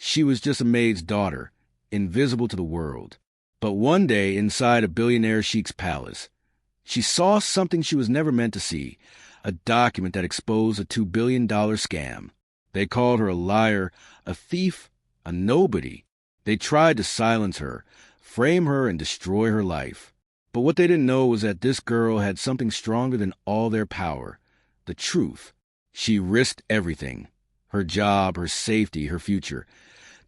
She was just a maid's daughter, invisible to the world. But one day, inside a billionaire Sheikh's palace, she saw something she was never meant to see, a document that exposed a $2 billion scam. They called her a liar, a thief, a nobody. They tried to silence her, frame her, and destroy her life. But what they didn't know was that this girl had something stronger than all their power, the truth. She risked everything, her job, her safety, her future,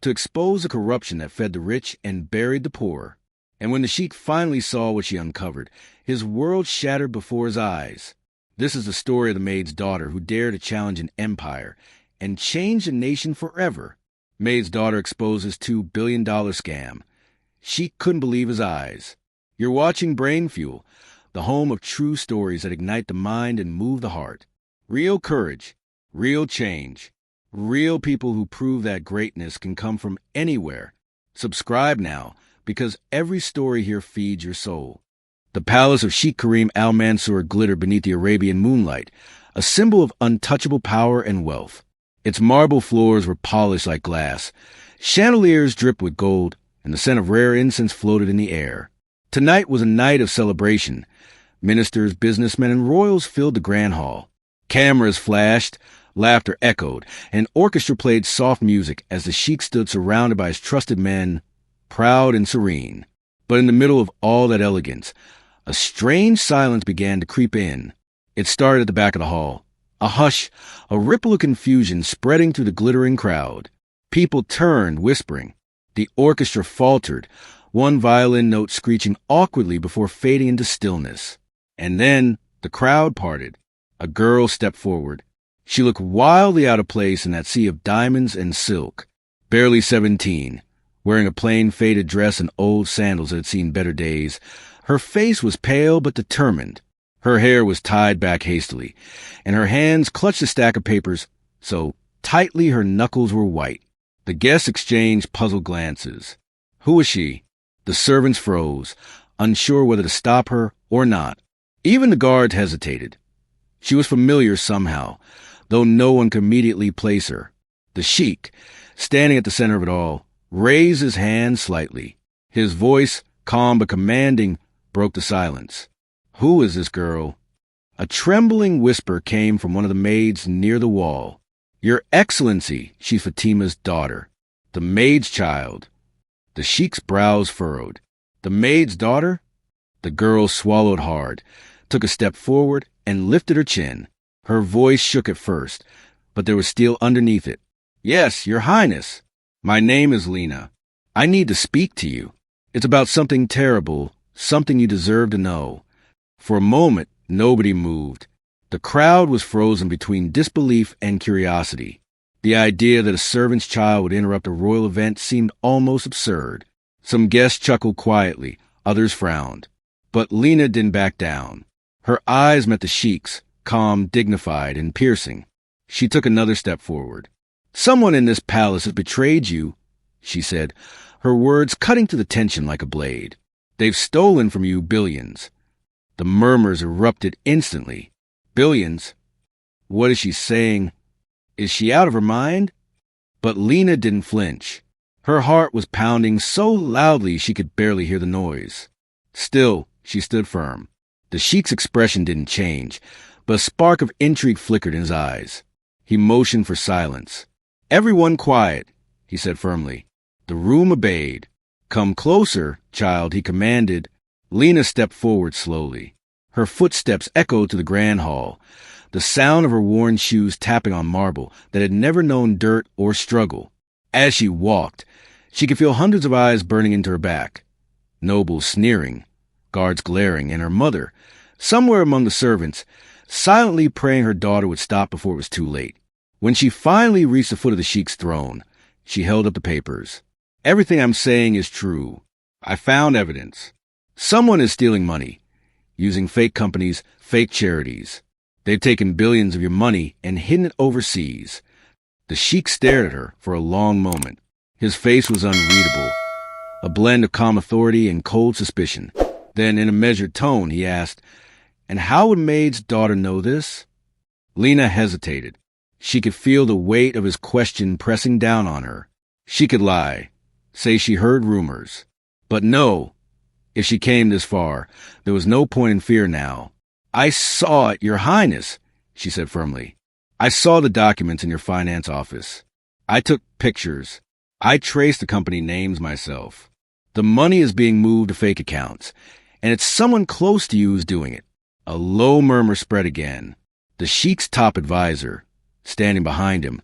to expose the corruption that fed the rich and buried the poor. And when the Sheikh finally saw what she uncovered, his world shattered before his eyes. This is the story of the maid's daughter who dared to challenge an empire and change a nation forever. Maid's daughter exposed his $2 billion scam. Sheikh couldn't believe his eyes. You're watching BrainFuel, the home of true stories that ignite the mind and move the heart. Real courage, real change, real people who prove that greatness can come from anywhere. Subscribe now, because every story here feeds your soul. The palace of Sheikh Karim al-Mansour glittered beneath the Arabian moonlight, a symbol of untouchable power and wealth. Its marble floors were polished like glass. Chandeliers dripped with gold, and the scent of rare incense floated in the air. Tonight was a night of celebration. Ministers, businessmen, and royals filled the grand hall. Cameras flashed, laughter echoed, and an orchestra played soft music as the Sheikh stood surrounded by his trusted men, proud and serene. But in the middle of all that elegance, a strange silence began to creep in. It started at the back of the hall. A hush, a ripple of confusion spreading through the glittering crowd. People turned, whispering. The orchestra faltered, one violin note screeching awkwardly before fading into stillness. And then the crowd parted. A girl stepped forward. She looked wildly out of place in that sea of diamonds and silk. Barely 17, wearing a plain faded dress and old sandals that had seen better days. Her face was pale but determined. Her hair was tied back hastily, and her hands clutched a stack of papers so tightly her knuckles were white. The guests exchanged puzzled glances. Who was she? The servants froze, unsure whether to stop her or not. Even the guards hesitated. She was familiar somehow, though no one could immediately place her. The Sheikh, standing at the center of it all, raised his hand slightly. His voice, calm but commanding, broke the silence. Who is this girl? A trembling whisper came from one of the maids near the wall. Your Excellency, she's Fatima's daughter. The maid's child. The Sheikh's brows furrowed. The maid's daughter? The girl swallowed hard, took a step forward, and lifted her chin. Her voice shook at first, but there was steel underneath it. Yes, Your Highness. My name is Lina. I need to speak to you. It's about something terrible, something you deserve to know. For a moment, nobody moved. The crowd was frozen between disbelief and curiosity. The idea that a servant's child would interrupt a royal event seemed almost absurd. Some guests chuckled quietly, others frowned. But Lina didn't back down. Her eyes met the Sheikh's, calm, dignified, and piercing. She took another step forward. Someone in this palace has betrayed you, she said, her words cutting through the tension like a blade. They've stolen from you billions. The murmurs erupted instantly. Billions? What is she saying? Is she out of her mind? But Lina didn't flinch. Her heart was pounding so loudly she could barely hear the noise. Still, she stood firm. The Sheikh's expression didn't change, but a spark of intrigue flickered in his eyes. He motioned for silence. Everyone quiet, he said firmly. The room obeyed. Come closer, child, he commanded. Lina stepped forward slowly. Her footsteps echoed to the grand hall, the sound of her worn shoes tapping on marble that had never known dirt or struggle. As she walked, she could feel hundreds of eyes burning into her back. Nobles sneering, guards glaring, and her mother, somewhere among the servants, silently praying her daughter would stop before it was too late. When she finally reached the foot of the Sheikh's throne, she held up the papers. Everything I'm saying is true. I found evidence. Someone is stealing money, using fake companies, fake charities. They've taken billions of your money and hidden it overseas. The Sheikh stared at her for a long moment. His face was unreadable, a blend of calm authority and cold suspicion. Then, in a measured tone, he asked, "And how would Maid's daughter know this?" Lina hesitated. She could feel the weight of his question pressing down on her. She could lie, say she heard rumors. But no, if she came this far, there was no point in fear now. I saw it, Your Highness, she said firmly. I saw the documents in your finance office. I took pictures. I traced the company names myself. The money is being moved to fake accounts, and it's someone close to you who's doing it. A low murmur spread again. The Sheikh's top advisor, standing behind him,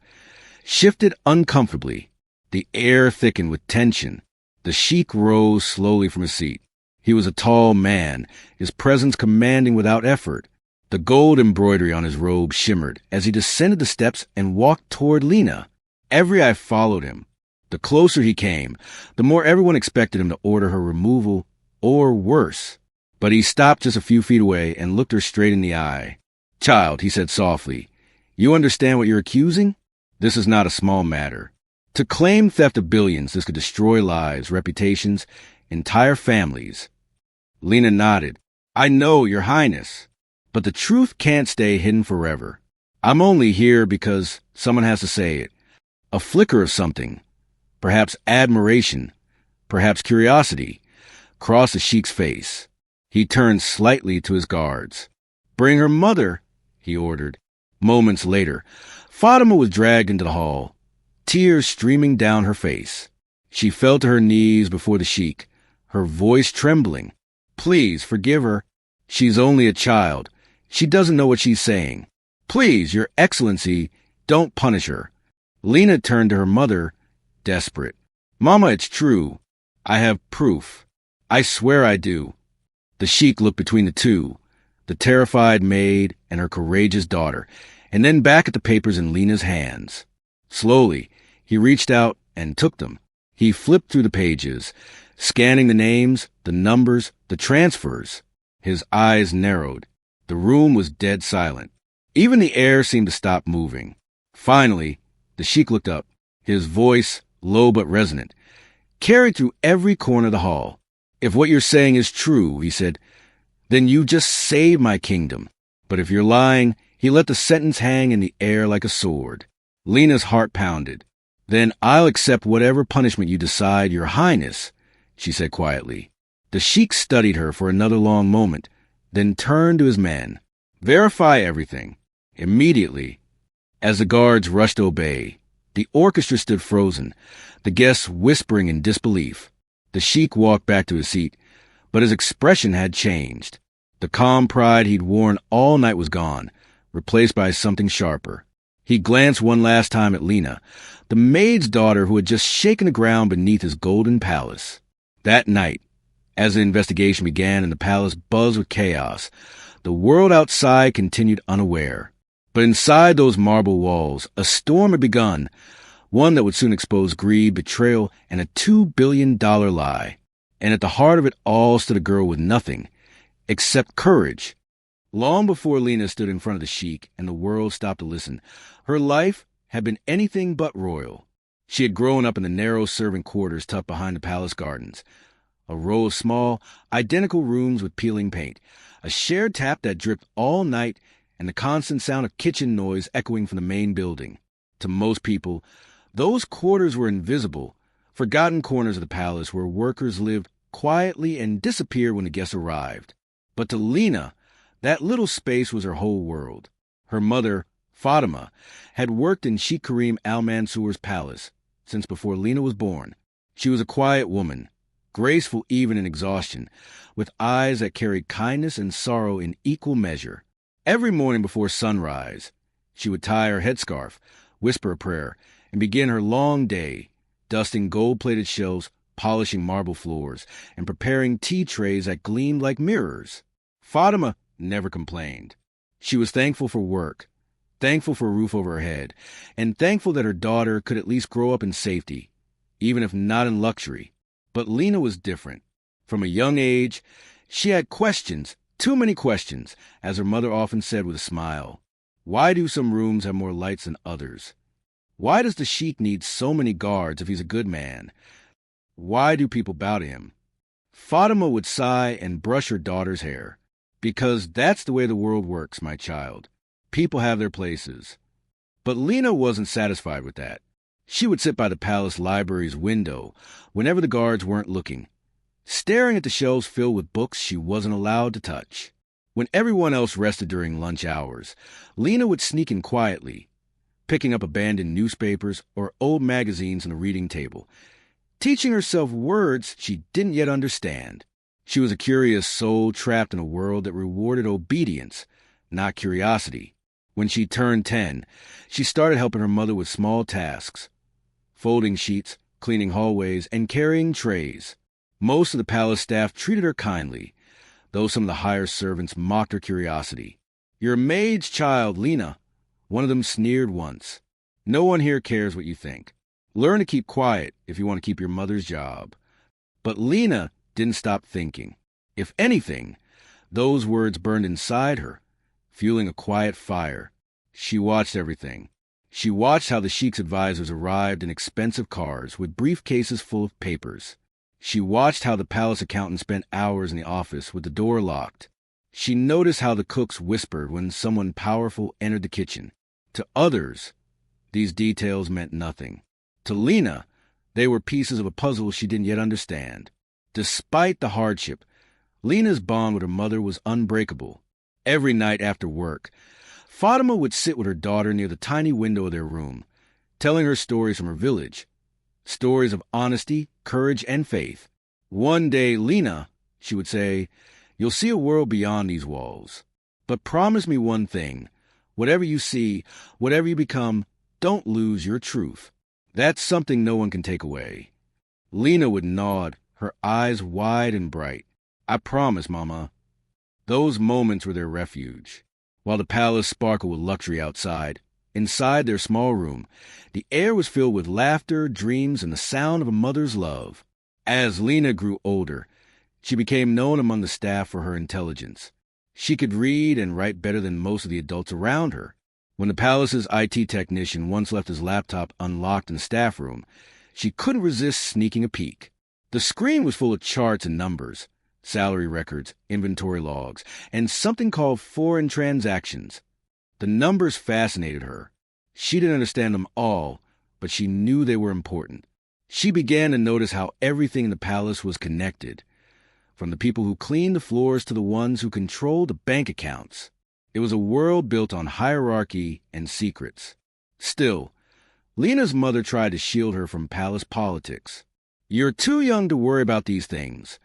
shifted uncomfortably. The air thickened with tension. The Sheikh rose slowly from his seat. He was a tall man, his presence commanding without effort. The gold embroidery on his robe shimmered as he descended the steps and walked toward Lina. Every eye followed him. The closer he came, the more everyone expected him to order her removal, or worse. But he stopped just a few feet away and looked her straight in the eye. "Child," he said softly, "you understand what you're accusing? This is not a small matter. To claim theft of billions, this could destroy lives, reputations, entire families." Lina nodded. "I know, Your Highness. But the truth can't stay hidden forever. I'm only here because someone has to say it. A flicker of something, perhaps admiration, perhaps curiosity, crossed the Sheikh's face. He turned slightly to his guards. "Bring her mother," he ordered. Moments later, Fatima was dragged into the hall, tears streaming down her face. She fell to her knees before the Sheikh, her voice trembling. "Please forgive her. She's only a child. She doesn't know what she's saying. Please, Your Excellency, don't punish her." Lina turned to her mother, desperate. "Mama, it's true. I have proof. I swear I do." The Sheikh looked between the two, the terrified maid and her courageous daughter, and then back at the papers in Lina's hands. Slowly, he reached out and took them. He flipped through the pages, scanning the names, the numbers, the transfers. His eyes narrowed. The room was dead silent. Even the air seemed to stop moving. Finally, the Sheikh looked up, his voice, low but resonant, carried through every corner of the hall. "If what you're saying is true," he said, "then you just saved my kingdom. But if you're lying," he let the sentence hang in the air like a sword. Lina's heart pounded. "Then I'll accept whatever punishment you decide, Your Highness," she said quietly. The Sheikh studied her for another long moment, then turned to his men. "Verify everything. Immediately." As the guards rushed to obey, the orchestra stood frozen, the guests whispering in disbelief. The Sheikh walked back to his seat, but his expression had changed. The calm pride he'd worn all night was gone, replaced by something sharper. He glanced one last time at Lina, the maid's daughter who had just shaken the ground beneath his golden palace. That night, as the investigation began and the palace buzzed with chaos, the world outside continued unaware. But inside those marble walls, a storm had begun, one that would soon expose greed, betrayal, and a $2 billion lie. And at the heart of it all stood a girl with nothing except courage. Long before Lina stood in front of the Sheikh and the world stopped to listen, her life had been anything but royal. She had grown up in the narrow servant quarters tucked behind the palace gardens. A row of small, identical rooms with peeling paint, a shared tap that dripped all night, and the constant sound of kitchen noise echoing from the main building. To most people, those quarters were invisible, forgotten corners of the palace where workers lived quietly and disappeared when the guests arrived. But to Lina, that little space was her whole world. Her mother, Fatima, had worked in Sheikh Karim al-Mansour's palace since before Lina was born. She was a quiet woman, graceful even in exhaustion, with eyes that carried kindness and sorrow in equal measure. Every morning before sunrise, she would tie her headscarf, whisper a prayer, and begin her long day, dusting gold-plated shelves, polishing marble floors, and preparing tea trays that gleamed like mirrors. Fatima never complained. She was thankful for work, thankful for a roof over her head, and thankful that her daughter could at least grow up in safety, even if not in luxury. But Lina was different. From a young age, she had questions, too many questions, as her mother often said with a smile. Why do some rooms have more lights than others? Why does the Sheikh need so many guards if he's a good man? Why do people bow to him? Fatima would sigh and brush her daughter's hair. "Because that's the way the world works, my child. People have their places." But Lina wasn't satisfied with that. She would sit by the palace library's window whenever the guards weren't looking, staring at the shelves filled with books she wasn't allowed to touch. When everyone else rested during lunch hours, Lina would sneak in quietly, picking up abandoned newspapers or old magazines on the reading table, teaching herself words she didn't yet understand. She was a curious soul trapped in a world that rewarded obedience, not curiosity. When she turned 10, she started helping her mother with small tasks, folding sheets, cleaning hallways, and carrying trays. Most of the palace staff treated her kindly, though some of the higher servants mocked her curiosity. "You're Maid's child, Lina," one of them sneered once. "No one here cares what you think. Learn to keep quiet if you want to keep your mother's job." But Lina didn't stop thinking. If anything, those words burned inside her, fueling a quiet fire. She watched everything. She watched how the Sheikh's advisors arrived in expensive cars with briefcases full of papers. She watched how the palace accountant spent hours in the office with the door locked. She noticed how the cooks whispered when someone powerful entered the kitchen. To others, these details meant nothing. To Lina, they were pieces of a puzzle she didn't yet understand. Despite the hardship, Lina's bond with her mother was unbreakable. Every night after work, Fatima would sit with her daughter near the tiny window of their room, telling her stories from her village, stories of honesty, courage, and faith. "One day, Lina," she would say, "you'll see a world beyond these walls. But promise me one thing. Whatever you see, whatever you become, don't lose your truth. That's something no one can take away." Lina would nod, her eyes wide and bright. "I promise, Mama." Those moments were their refuge. While the palace sparkled with luxury outside, inside their small room, the air was filled with laughter, dreams, and the sound of a mother's love. As Lina grew older, she became known among the staff for her intelligence. She could read and write better than most of the adults around her. When the palace's IT technician once left his laptop unlocked in the staff room, she couldn't resist sneaking a peek. The screen was full of charts and numbers, salary records, inventory logs, and something called foreign transactions. The numbers fascinated her. She didn't understand them all, but she knew they were important. She began to notice how everything in the palace was connected, from the people who cleaned the floors to the ones who controlled the bank accounts. It was a world built on hierarchy and secrets. Still, Lina's mother tried to shield her from palace politics. "You're too young to worry about these things,"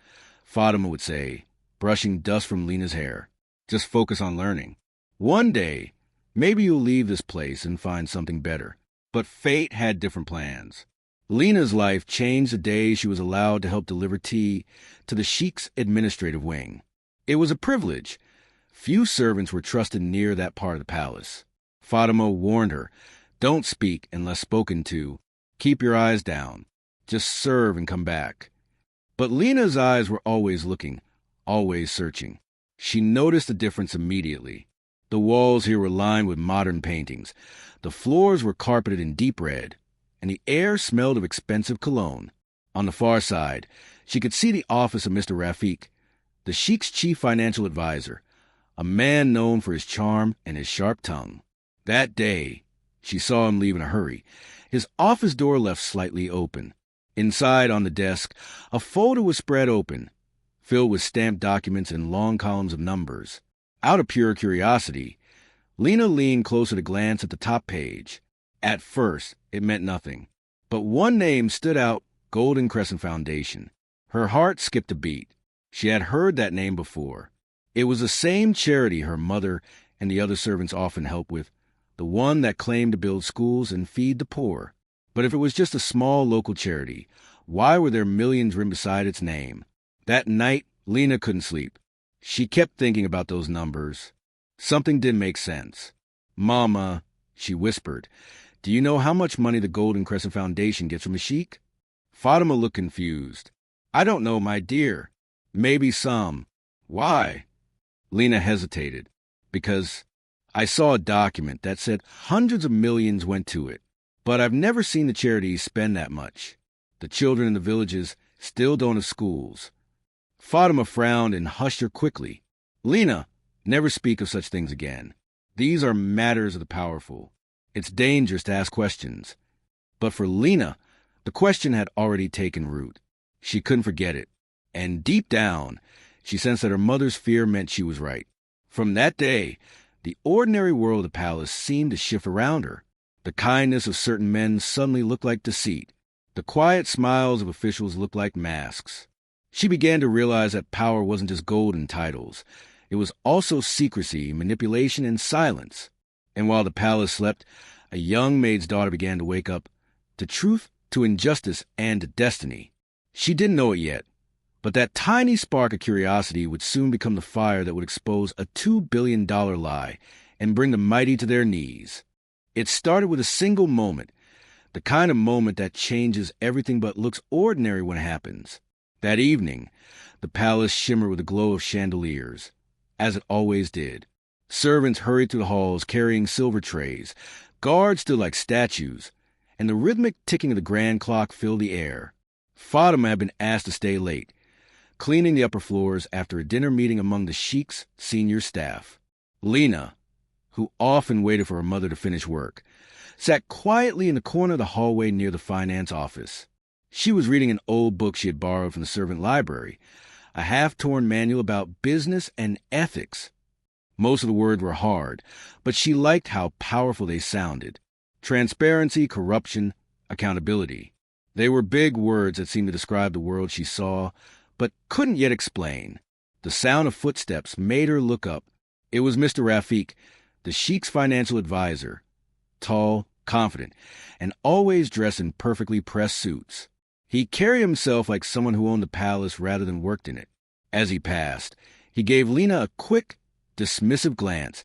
Fatima would say, brushing dust from Lina's hair. "Just focus on learning. One day, maybe you'll leave this place and find something better." But fate had different plans. Lina's life changed the day she was allowed to help deliver tea to the Sheikh's administrative wing. It was a privilege. Few servants were trusted near that part of the palace. Fatima warned her, "Don't speak unless spoken to. Keep your eyes down. Just serve and come back." But Lina's eyes were always looking, always searching. She noticed the difference immediately. The walls here were lined with modern paintings. The floors were carpeted in deep red, and the air smelled of expensive cologne. On the far side, she could see the office of Mr. Rafiq, the Sheikh's chief financial advisor, a man known for his charm and his sharp tongue. That day, she saw him leave in a hurry, his office door left slightly open. Inside, on the desk, a folder was spread open, filled with stamped documents and long columns of numbers. Out of pure curiosity, Lina leaned closer to glance at the top page. At first, it meant nothing. But one name stood out, Golden Crescent Foundation. Her heart skipped a beat. She had heard that name before. It was the same charity her mother and the other servants often helped with, the one that claimed to build schools and feed the poor. But if it was just a small local charity, why were there millions written beside its name? That night, Lina couldn't sleep. She kept thinking about those numbers. Something didn't make sense. "Mama," she whispered, "do you know how much money the Golden Crescent Foundation gets from the Sheikh?" Fatima looked confused. "I don't know, my dear. Maybe some." "Why?" Lina hesitated. "Because I saw a document that said hundreds of millions went to it. But I've never seen the charities spend that much. The children in the villages still don't have schools." Fatima frowned and hushed her quickly. "Lina, never speak of such things again. These are matters of the powerful. It's dangerous to ask questions." But for Lina, the question had already taken root. She couldn't forget it. And deep down, she sensed that her mother's fear meant she was right. From that day, the ordinary world of the palace seemed to shift around her. The kindness of certain men suddenly looked like deceit. The quiet smiles of officials looked like masks. She began to realize that power wasn't just gold and titles. It was also secrecy, manipulation, and silence. And while the palace slept, a young maid's daughter began to wake up to truth, to injustice, and to destiny. She didn't know it yet, but that tiny spark of curiosity would soon become the fire that would expose a $2 billion lie and bring the mighty to their knees. It started with a single moment, the kind of moment that changes everything but looks ordinary when it happens. That evening, the palace shimmered with the glow of chandeliers, as it always did. Servants hurried through the halls carrying silver trays. Guards stood like statues, and the rhythmic ticking of the grand clock filled the air. Fatima had been asked to stay late, cleaning the upper floors after a dinner meeting among the Sheikh's senior staff. Lina, who often waited for her mother to finish work, sat quietly in the corner of the hallway near the finance office. She was reading an old book she had borrowed from the servant library, a half-torn manual about business and ethics. Most of the words were hard, but she liked how powerful they sounded. Transparency, corruption, accountability. They were big words that seemed to describe the world she saw, but couldn't yet explain. The sound of footsteps made her look up. It was Mr. Rafiq, the Sheikh's financial advisor, tall, confident, and always dressed in perfectly pressed suits. He carried himself like someone who owned the palace rather than worked in it. As he passed, he gave Lina a quick, dismissive glance,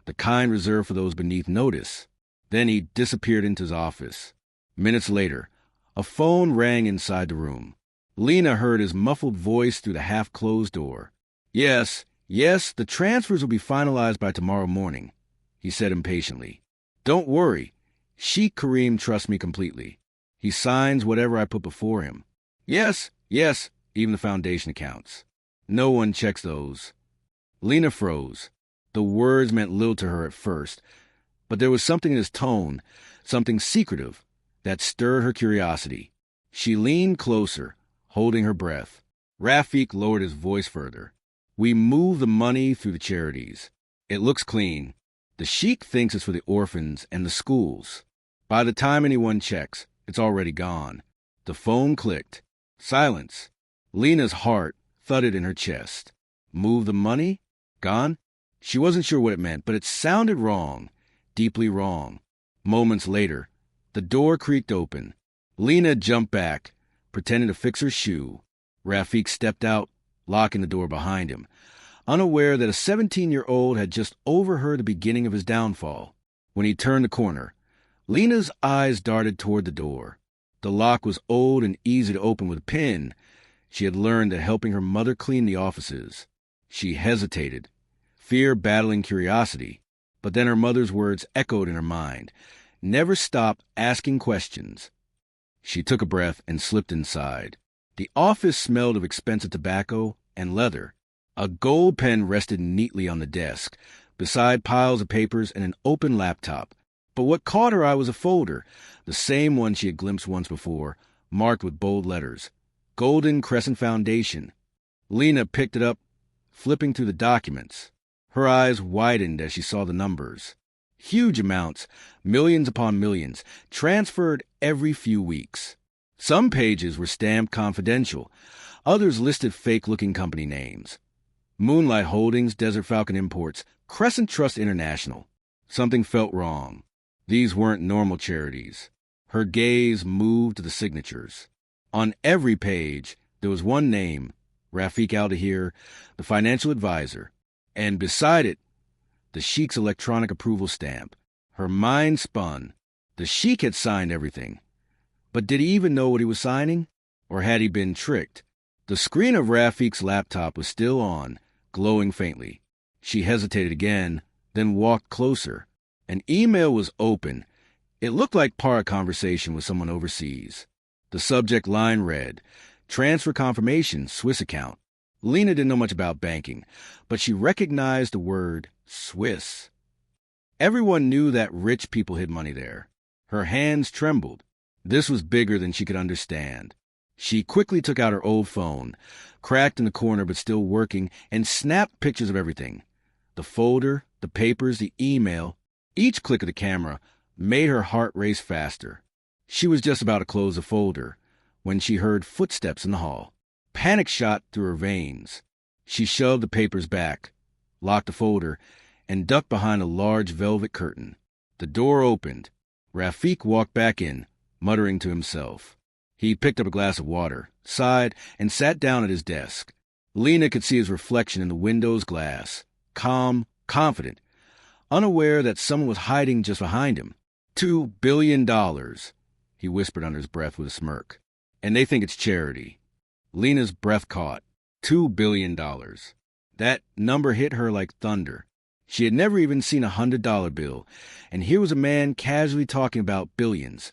the kind reserved for those beneath notice. Then he disappeared into his office. Minutes later, a phone rang inside the room. Lina heard his muffled voice through the half-closed door. Yes, the transfers will be finalized by tomorrow morning," he said impatiently. "Don't worry. Sheikh Karim trusts me completely. He signs whatever I put before him. Yes, even the foundation accounts. No one checks those." Lina froze. The words meant little to her at first, but there was something in his tone, something secretive, that stirred her curiosity. She leaned closer, holding her breath. Rafiq lowered his voice further. "We move the money through the charities. It looks clean. The Sheikh thinks it's for the orphans and the schools. By the time anyone checks, it's already gone." The phone clicked. Silence. Lina's heart thudded in her chest. Move the money? Gone? She wasn't sure what it meant, but it sounded wrong, deeply wrong. Moments later, the door creaked open. Lina jumped back, pretending to fix her shoe. Rafiq stepped out, locking the door behind him, unaware that a 17-year-old had just overheard the beginning of his downfall. When he turned the corner, Lina's eyes darted toward the door. The lock was old and easy to open with a pin. She had learned that helping her mother clean the offices. She hesitated, fear battling curiosity, but then her mother's words echoed in her mind. Never stop asking questions. She took a breath and slipped inside. The office smelled of expensive tobacco and leather. A gold pen rested neatly on the desk, beside piles of papers and an open laptop. But what caught her eye was a folder, the same one she had glimpsed once before, marked with bold letters. Golden Crescent Foundation. Lina picked it up, flipping through the documents. Her eyes widened as she saw the numbers. Huge amounts, millions upon millions, transferred every few weeks. Some pages were stamped confidential. Others listed fake-looking company names. Moonlight Holdings, Desert Falcon Imports, Crescent Trust International. Something felt wrong. These weren't normal charities. Her gaze moved to the signatures. On every page, there was one name, Rafiq Al-Dahir, the financial advisor, and beside it, the Sheikh's electronic approval stamp. Her mind spun. The Sheikh had signed everything. But did he even know what he was signing? Or had he been tricked? The screen of Rafiq's laptop was still on, glowing faintly. She hesitated again, then walked closer. An email was open. It looked like part of conversation with someone overseas. The subject line read, "Transfer confirmation, Swiss account." Lina didn't know much about banking, but she recognized the word Swiss. Everyone knew that rich people hid money there. Her hands trembled. This was bigger than she could understand. She quickly took out her old phone, cracked in the corner but still working, and snapped pictures of everything. The folder, the papers, the email. Each click of the camera made her heart race faster. She was just about to close the folder when she heard footsteps in the hall. Panic shot through her veins. She shoved the papers back, locked the folder, and ducked behind a large velvet curtain. The door opened. Rafik walked back in, muttering to himself. He picked up a glass of water, sighed, and sat down at his desk. Lina could see his reflection in the window's glass, calm, confident, unaware that someone was hiding just behind him. $2 billion, he whispered under his breath with a smirk. And they think it's charity. Lina's breath caught. $2 billion. That number hit her like thunder. She had never even seen a $100 bill, and here was a man casually talking about billions,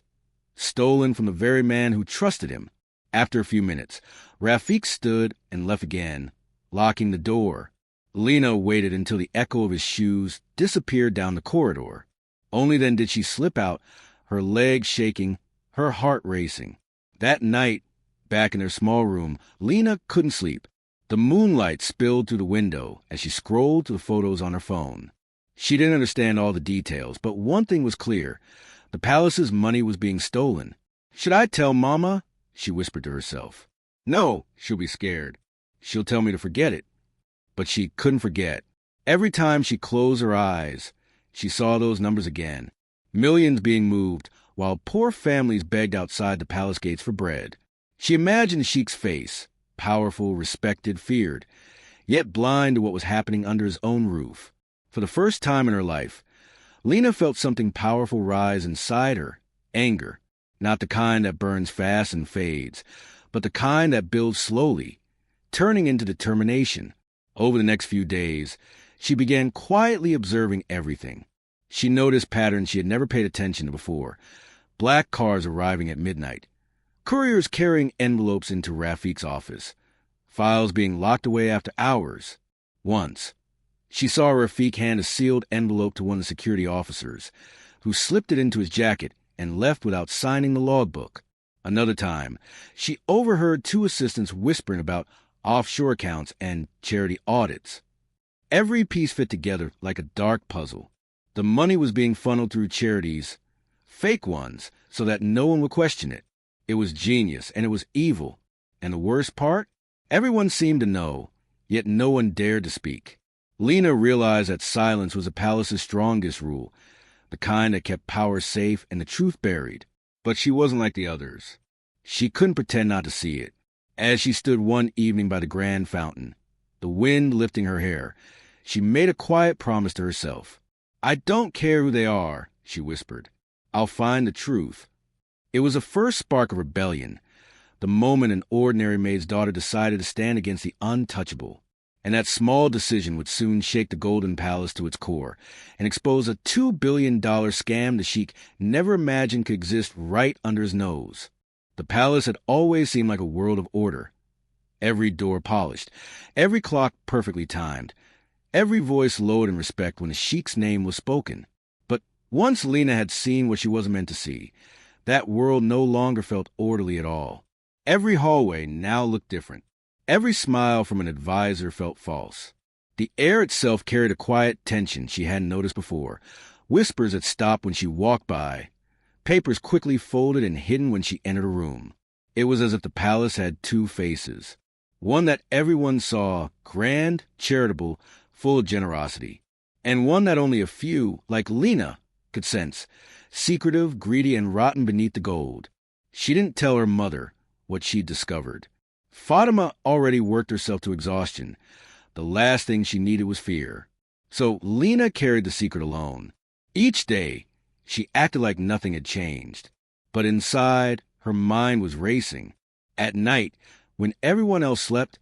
stolen from the very man who trusted him. After a few minutes, Rafik stood and left again, locking the door. Lina waited until the echo of his shoes disappeared down the corridor. Only then did she slip out, her legs shaking, her heart racing. That night, back in their small room, Lina couldn't sleep. The moonlight spilled through the window as she scrolled through the photos on her phone. She didn't understand all the details, but one thing was clear. The palace's money was being stolen. "Should I tell Mama?" she whispered to herself. "No, she'll be scared. She'll tell me to forget it." But she couldn't forget. Every time she closed her eyes, she saw those numbers again. Millions being moved, while poor families begged outside the palace gates for bread. She imagined Sheikh's face, powerful, respected, feared, yet blind to what was happening under his own roof. For the first time in her life, Lina felt something powerful rise inside her, anger, not the kind that burns fast and fades, but the kind that builds slowly, turning into determination. Over the next few days, she began quietly observing everything. She noticed patterns she had never paid attention to before. Black cars arriving at midnight, couriers carrying envelopes into Rafik's office, files being locked away after hours. Once, she saw Rafik hand a sealed envelope to one of the security officers, who slipped it into his jacket and left without signing the logbook. Another time, she overheard two assistants whispering about offshore accounts and charity audits. Every piece fit together like a dark puzzle. The money was being funneled through charities, fake ones, so that no one would question it. It was genius, and it was evil. And the worst part? Everyone seemed to know, yet no one dared to speak. Lina realized that silence was the palace's strongest rule, the kind that kept power safe and the truth buried. But she wasn't like the others. She couldn't pretend not to see it. As she stood one evening by the grand fountain, the wind lifting her hair, she made a quiet promise to herself. "I don't care who they are," she whispered. "I'll find the truth." It was the first spark of rebellion, the moment an ordinary maid's daughter decided to stand against the untouchable. And that small decision would soon shake the Golden Palace to its core and expose a $2 billion scam the Sheikh never imagined could exist right under his nose. The palace had always seemed like a world of order. Every door polished, every clock perfectly timed, every voice lowered in respect when the Sheikh's name was spoken. But once Lina had seen what she wasn't meant to see, that world no longer felt orderly at all. Every hallway now looked different. Every smile from an advisor felt false. The air itself carried a quiet tension she hadn't noticed before. Whispers had stopped when she walked by. Papers quickly folded and hidden when she entered a room. It was as if the palace had two faces. One that everyone saw, grand, charitable, full of generosity. And one that only a few, like Lina, could sense, secretive, greedy, and rotten beneath the gold. She didn't tell her mother what she'd discovered. Fatima already worked herself to exhaustion. The last thing she needed was fear. So Lina carried the secret alone. Each day, she acted like nothing had changed. But inside, her mind was racing. At night, when everyone else slept,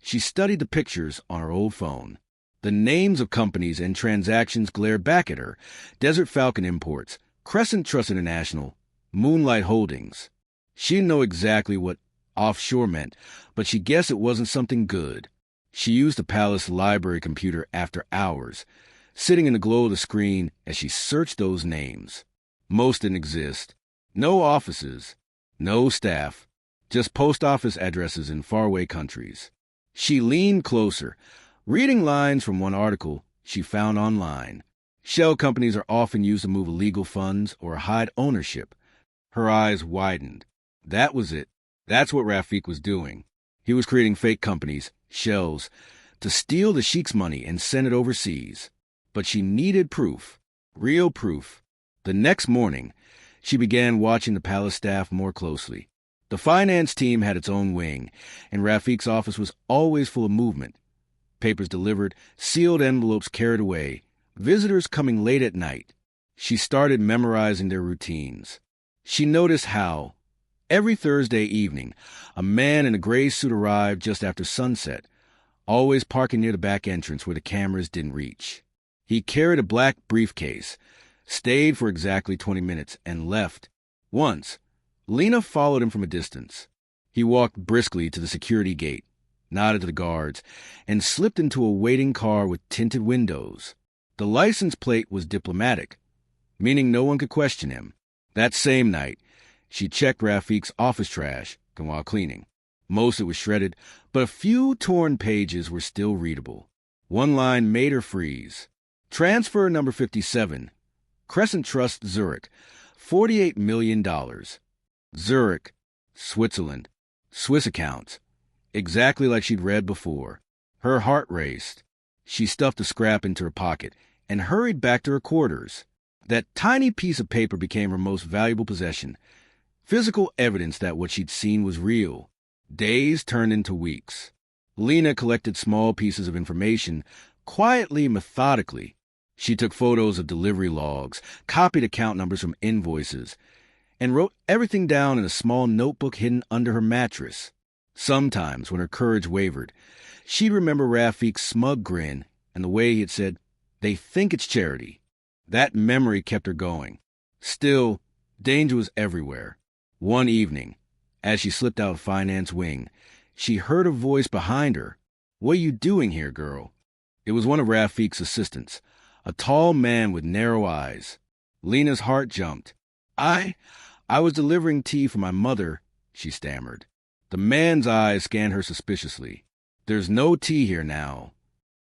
she studied the pictures on her old phone. The names of companies and transactions glared back at her. Desert Falcon Imports, Crescent Trust International, Moonlight Holdings. She didn't know exactly what offshore meant, but she guessed it wasn't something good. She used the palace library computer after hours, sitting in the glow of the screen as she searched those names. Most didn't exist. No offices, no staff, just post office addresses in faraway countries. She leaned closer, reading lines from one article she found online. Shell companies are often used to move illegal funds or hide ownership. Her eyes widened. That was it. That's what Rafiq was doing. He was creating fake companies, shells, to steal the Sheikh's money and send it overseas. But she needed proof, real proof. The next morning, she began watching the palace staff more closely. The finance team had its own wing, and Rafiq's office was always full of movement. Papers delivered, sealed envelopes carried away, visitors coming late at night. She started memorizing their routines. She noticed how, every Thursday evening, a man in a gray suit arrived just after sunset, always parking near the back entrance where the cameras didn't reach. He carried a black briefcase, stayed for exactly 20 minutes, and left. Once, Lina followed him from a distance. He walked briskly to the security gate, nodded to the guards, and slipped into a waiting car with tinted windows. The license plate was diplomatic, meaning no one could question him. That same night, she checked Rafiq's office trash while cleaning. Most of it was shredded, but a few torn pages were still readable. One line made her freeze. Transfer number 57. Crescent Trust, Zurich. $48 million. Zurich, Switzerland. Swiss accounts. Exactly like she'd read before. Her heart raced. She stuffed the scrap into her pocket and hurried back to her quarters. That tiny piece of paper became her most valuable possession. Physical evidence that what she'd seen was real. Days turned into weeks. Lina collected small pieces of information, quietly, methodically. She took photos of delivery logs, copied account numbers from invoices, and wrote everything down in a small notebook hidden under her mattress. Sometimes, when her courage wavered, she'd remember Rafiq's smug grin and the way he had said, "They think it's charity." That memory kept her going. Still, danger was everywhere. One evening, as she slipped out of finance wing, she heard a voice behind her. "What are you doing here, girl?" It was one of Rafiq's assistants, a tall man with narrow eyes. Lina's heart jumped. I was delivering tea for my mother," she stammered. The man's eyes scanned her suspiciously. "There's no tea here now."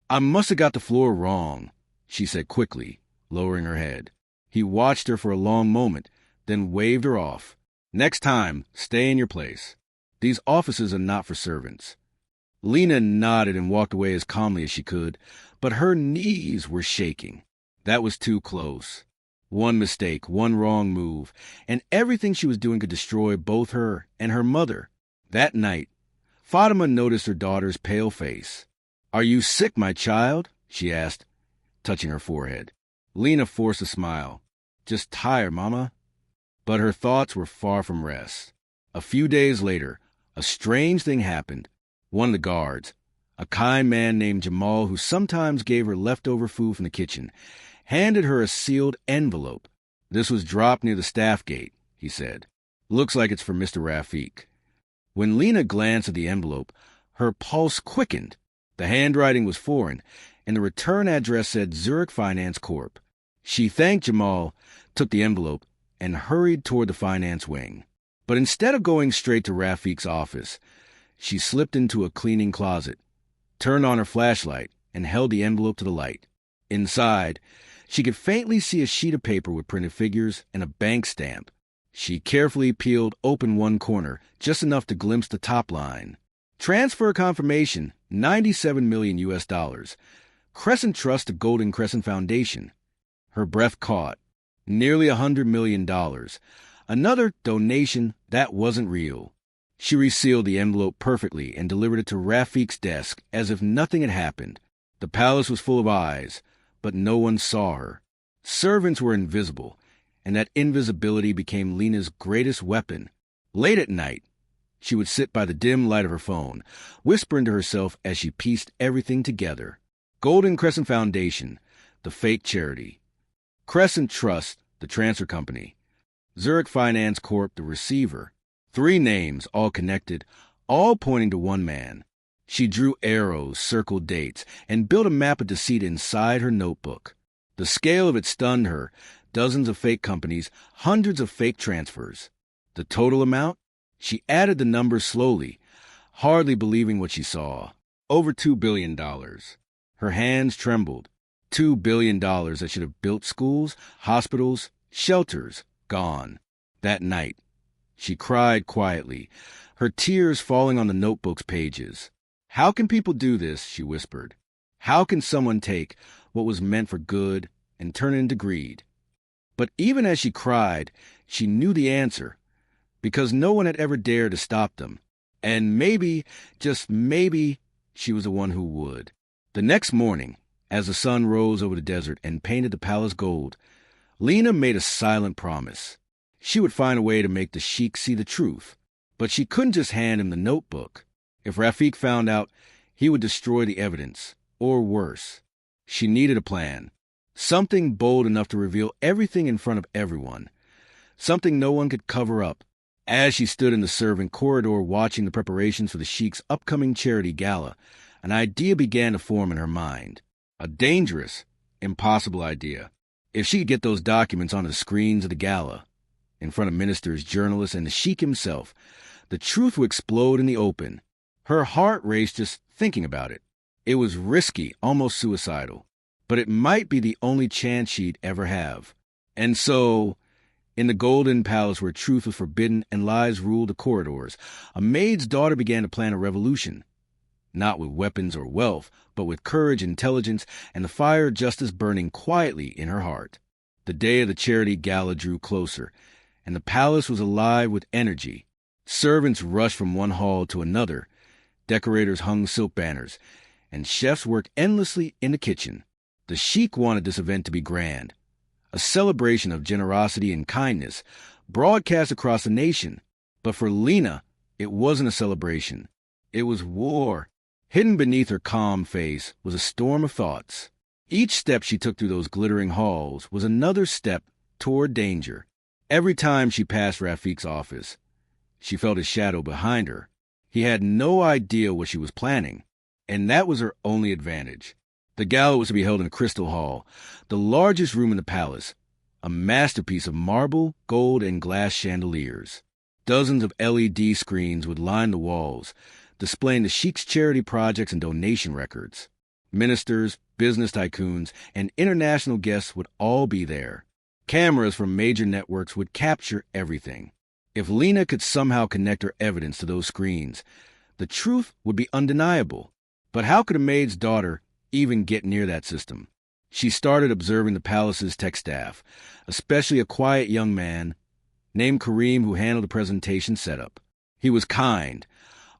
"I must have got the floor wrong," she said quickly, lowering her head. He watched her for a long moment, then waved her off. "Next time, stay in your place. These offices are not for servants." Lina nodded and walked away as calmly as she could, but her knees were shaking. That was too close. One mistake, one wrong move, and everything she was doing could destroy both her and her mother. That night, Fatima noticed her daughter's pale face. "Are you sick, my child?" she asked, touching her forehead. Lina forced a smile. "Just tired, Mama." But her thoughts were far from rest. A few days later, a strange thing happened. One of the guards, a kind man named Jamal who sometimes gave her leftover food from the kitchen, handed her a sealed envelope. "This was dropped near the staff gate," he said. "Looks like it's for Mr. Rafiq." When Lina glanced at the envelope, her pulse quickened. The handwriting was foreign, and the return address said Zurich Finance Corp. She thanked Jamal, took the envelope, and hurried toward the finance wing. But instead of going straight to Rafiq's office, she slipped into a cleaning closet, turned on her flashlight, and held the envelope to the light. Inside, she could faintly see a sheet of paper with printed figures and a bank stamp. She carefully peeled open one corner, just enough to glimpse the top line. Transfer confirmation, $97 million US. Crescent Trust to Golden Crescent Foundation. Her breath caught. Nearly $100 million. Another donation that wasn't real. She resealed the envelope perfectly and delivered it to Rafiq's desk as if nothing had happened. The palace was full of eyes, but no one saw her. Servants were invisible, and that invisibility became Lina's greatest weapon. Late at night, she would sit by the dim light of her phone, whispering to herself as she pieced everything together. Golden Crescent Foundation, the fake charity. Crescent Trust, the transfer company. Zurich Finance Corp, the receiver. 3 names, all connected, all pointing to one man. She drew arrows, circled dates, and built a map of deceit inside her notebook. The scale of it stunned her, dozens of fake companies, hundreds of fake transfers. The total amount? She added the numbers slowly, hardly believing what she saw. Over $2 billion. Her hands trembled. $2 billion that should have built schools, hospitals, shelters, gone. That night, she cried quietly, her tears falling on the notebook's pages. How can people do this? She whispered. How can someone take what was meant for good and turn it into greed? But even as she cried, she knew the answer, because no one had ever dared to stop them. And maybe, just maybe, she was the one who would. The next morning, as the sun rose over the desert and painted the palace gold, Lina made a silent promise. She would find a way to make the Sheikh see the truth. But she couldn't just hand him the notebook. If Rafik found out, he would destroy the evidence, or worse. She needed a plan. Something bold enough to reveal everything in front of everyone. Something no one could cover up. As she stood in the servant corridor watching the preparations for the Sheikh's upcoming charity gala, an idea began to form in her mind. A dangerous, impossible idea. If she could get those documents onto the screens of the gala, in front of ministers, journalists, and the Sheikh himself, the truth would explode in the open. Her heart raced just thinking about it. It was risky, almost suicidal, but it might be the only chance she'd ever have. And so, in the golden palace where truth was forbidden and lies ruled the corridors, a maid's daughter began to plan a revolution. Not with weapons or wealth, but with courage, intelligence, and the fire of justice burning quietly in her heart. The day of the charity gala drew closer, and the palace was alive with energy. Servants rushed from one hall to another, decorators hung silk banners, and chefs worked endlessly in the kitchen. The Sheikh wanted this event to be grand, a celebration of generosity and kindness, broadcast across the nation. But for Lina, it wasn't a celebration. It was war. Hidden beneath her calm face was a storm of thoughts. Each step she took through those glittering halls was another step toward danger. Every time she passed Rafik's office, she felt his shadow behind her. He had no idea what she was planning, and that was her only advantage. The gala was to be held in a crystal hall, the largest room in the palace, a masterpiece of marble, gold, and glass chandeliers. Dozens of LED screens would line the walls, displaying the Sheikh's charity projects and donation records. Ministers, business tycoons, and international guests would all be there. Cameras from major networks would capture everything. If Lina could somehow connect her evidence to those screens, the truth would be undeniable. But how could a maid's daughter even get near that system? She started observing the palace's tech staff, especially a quiet young man named Kareem who handled the presentation setup. He was kind,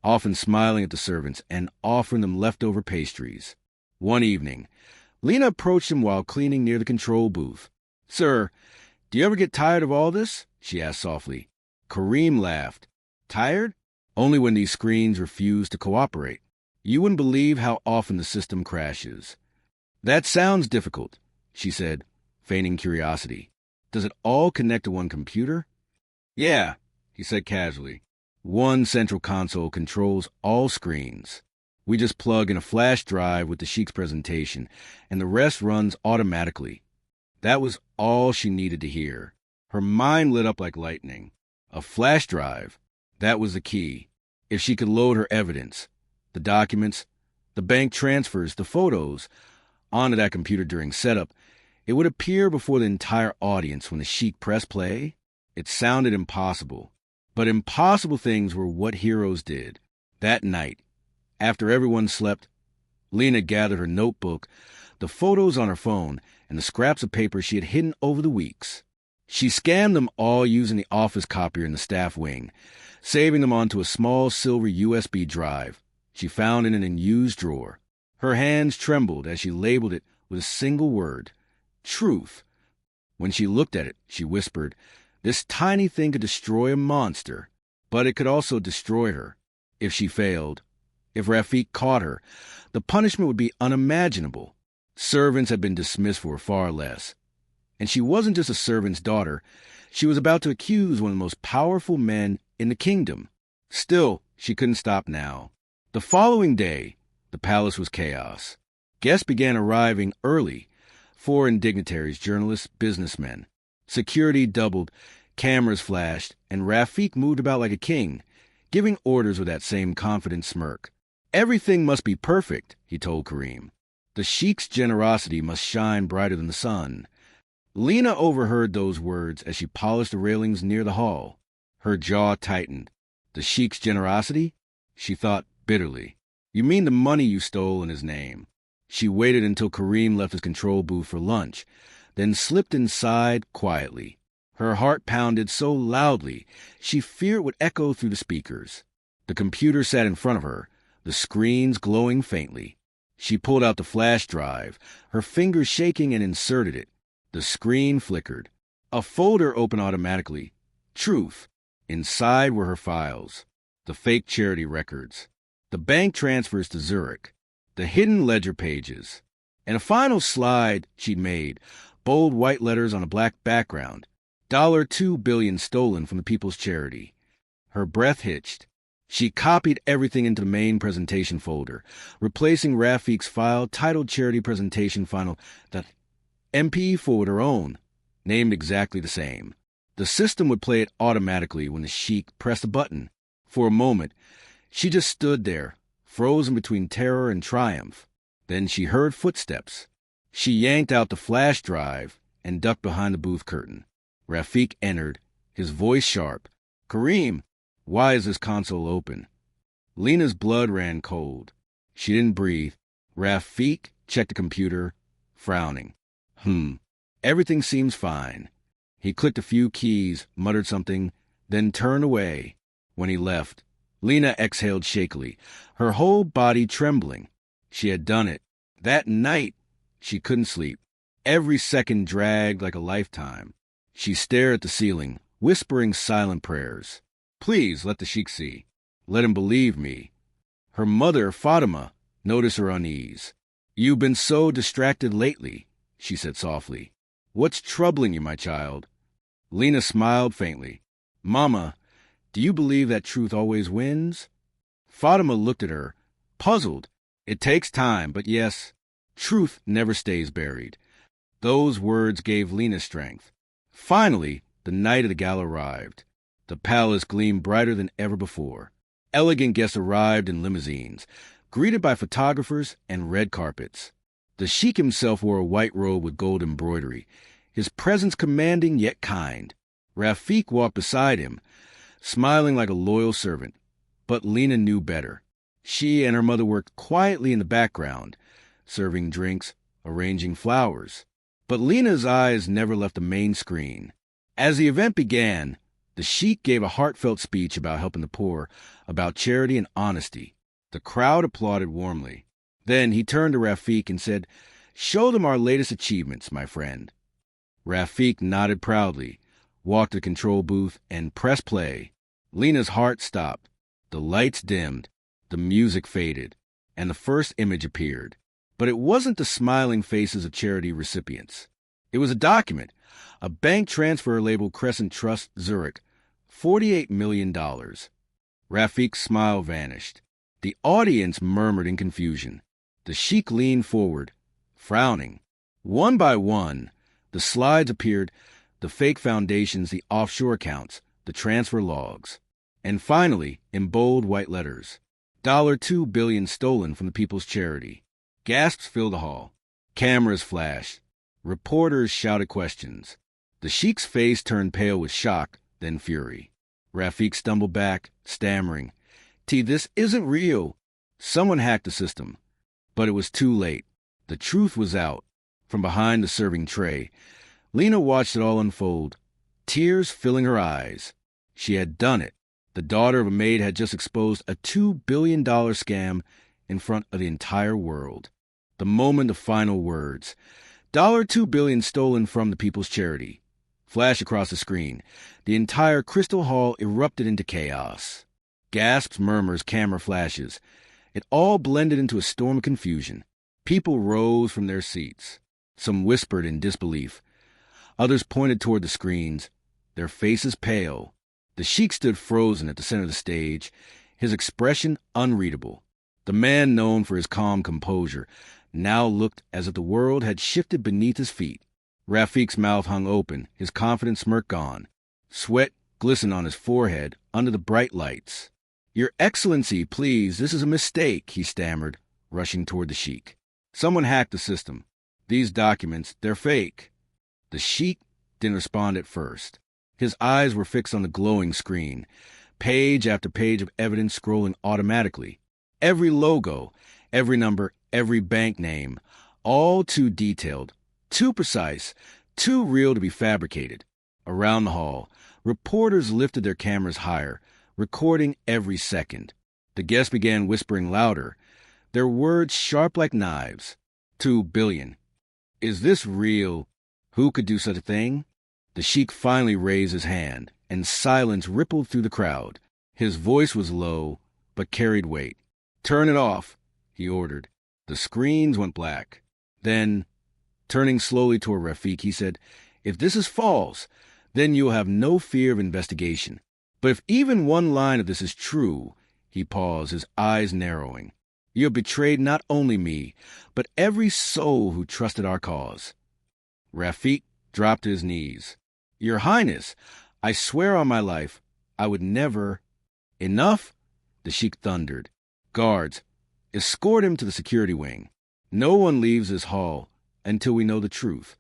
often smiling at the servants and offering them leftover pastries. One evening, Lina approached him while cleaning near the control booth. "Sir, do you ever get tired of all this?" she asked softly. Kareem laughed. "Tired? Only when these screens refuse to cooperate. You wouldn't believe how often the system crashes." "That sounds difficult," she said, feigning curiosity. "Does it all connect to one computer?" "Yeah," he said casually. "One central console controls all screens. We just plug in a flash drive with the Sheikh's presentation, and the rest runs automatically." That was all she needed to hear. Her mind lit up like lightning. A flash drive. That was the key. If she could load her evidence, the documents, the bank transfers, the photos, onto that computer during setup, it would appear before the entire audience when the Sheikh pressed play. It sounded impossible. But impossible things were what heroes did. That night, after everyone slept, Lina gathered her notebook, the photos on her phone, and the scraps of paper she had hidden over the weeks. She scanned them all using the office copier in the staff wing, saving them onto a small silver USB drive she found in an unused drawer. Her hands trembled as she labeled it with a single word: truth. When she looked at it, she whispered, "This tiny thing could destroy a monster, but it could also destroy her. If she failed, if Rafik caught her, the punishment would be unimaginable." Servants had been dismissed for far less. And she wasn't just a servant's daughter. She was about to accuse one of the most powerful men in the kingdom. Still, she couldn't stop now. The following day, the palace was chaos. Guests began arriving early: foreign dignitaries, journalists, businessmen. Security doubled, cameras flashed, and Rafik moved about like a king, giving orders with that same confident smirk. Everything must be perfect, he told Kareem. The Sheikh's generosity must shine brighter than the sun. Lina overheard those words as she polished the railings near the hall. Her jaw tightened. The Sheikh's generosity? She thought bitterly. You mean the money you stole in his name? She waited until Kareem left his control booth for lunch, then slipped inside quietly. Her heart pounded so loudly she feared would echo through the speakers. The computer sat in front of her, the screens glowing faintly. She pulled out the flash drive, her fingers shaking, and inserted it. The screen flickered. A folder opened automatically. Truth. Inside were her files, the fake charity records, the bank transfers to Zurich, the hidden ledger pages, and a final slide she'd made, bold white letters on a black background. $2 billion stolen from the People's Charity. Her breath hitched. She copied everything into the main presentation folder, replacing Rafik's file titled Charity Presentation Final .mp4 with her own, named exactly the same. The system would play it automatically when the Sheikh pressed a button. For a moment, she just stood there, frozen between terror and triumph. Then she heard footsteps. She yanked out the flash drive and ducked behind the booth curtain. Rafik entered, his voice sharp. Kareem, why is this console open? Lina's blood ran cold. She didn't breathe. Rafik checked the computer, frowning. Everything seems fine. He clicked a few keys, muttered something, then turned away. When he left, Lina exhaled shakily, her whole body trembling. She had done it. That night, she couldn't sleep. Every second dragged like a lifetime. She stared at the ceiling, whispering silent prayers. Please let the Sheikh see. Let him believe me. Her mother, Fatima, noticed her unease. You've been so distracted lately, she said softly. What's troubling you, my child? Lina smiled faintly. Mama, do you believe that truth always wins? Fatima looked at her, puzzled. It takes time, but yes, truth never stays buried. Those words gave Lina strength. Finally, the night of the gala arrived. The palace gleamed brighter than ever before. Elegant guests arrived in limousines, greeted by photographers and red carpets. The Sheikh himself wore a white robe with gold embroidery, his presence commanding yet kind. Rafik walked beside him, smiling like a loyal servant. But Lina knew better. She and her mother worked quietly in the background, serving drinks, arranging flowers. But Lina's eyes never left the main screen. As the event began, the Sheikh gave a heartfelt speech about helping the poor, about charity and honesty. The crowd applauded warmly. Then he turned to Rafik and said, Show them our latest achievements, my friend. Rafik nodded proudly, walked to the control booth, and pressed play. Lina's heart stopped. The lights dimmed, the music faded, and the first image appeared. But it wasn't the smiling faces of charity recipients. It was a document, a bank transfer labeled Crescent Trust, Zurich, $48 million. Rafik's smile vanished. The audience murmured in confusion. The Sheikh leaned forward, frowning. One by one, the slides appeared, the fake foundations, the offshore accounts, the transfer logs. And finally, in bold white letters, $2 billion stolen from the People's Charity. Gasps filled the hall. Cameras flashed. Reporters shouted questions. The Sheikh's face turned pale with shock, then fury. Rafik stumbled back, stammering, This isn't real. Someone hacked the system. But it was too late. The truth was out. From behind the serving tray, Lina watched it all unfold, tears filling her eyes. She had done it. The daughter of a maid had just exposed a $2 billion scam in front of the entire world. The moment of final words. $2 billion stolen from the People's Charity. Flashed across the screen. The entire crystal hall erupted into chaos. Gasps, murmurs, camera flashes. It all blended into a storm of confusion. People rose from their seats. Some whispered in disbelief. Others pointed toward the screens, their faces pale. The Sheikh stood frozen at the center of the stage, his expression unreadable. The man known for his calm composure now looked as if the world had shifted beneath his feet. Rafiq's mouth hung open, his confident smirk gone. Sweat glistened on his forehead under the bright lights. "Your Excellency, please, this is a mistake," he stammered, rushing toward the Sheikh. "Someone hacked the system. These documents, they're fake." The Sheikh didn't respond at first. His eyes were fixed on the glowing screen, page after page of evidence scrolling automatically. Every logo, every number, every bank name, all too detailed, too precise, too real to be fabricated. Around the hall, reporters lifted their cameras higher, recording every second. The guests began whispering louder, their words sharp like knives. 2 billion. Is this real? Who could do such a thing? The Sheikh finally raised his hand, and silence rippled through the crowd. His voice was low, but carried weight. "Turn it off," he ordered. The screens went black. Then, turning slowly toward Rafiq, he said, "If this is false, then you'll have no fear of investigation. But if even one line of this is true," he paused, his eyes narrowing, "you have betrayed not only me, but every soul who trusted our cause." Rafiq dropped to his knees. "Your Highness, I swear on my life, I would never—" "Enough!" the Sheikh thundered. "Guards, escort him to the security wing. No one leaves this hall until we know the truth."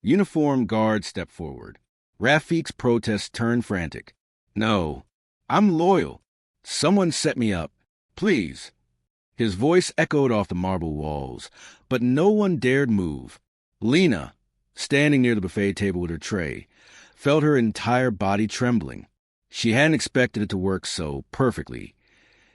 Uniformed guards stepped forward. Rafiq's protest turned frantic. "No, I'm loyal. Someone set me up. Please." His voice echoed off the marble walls, but no one dared move. Lina, standing near the buffet table with her tray, felt her entire body trembling. She hadn't expected it to work so perfectly.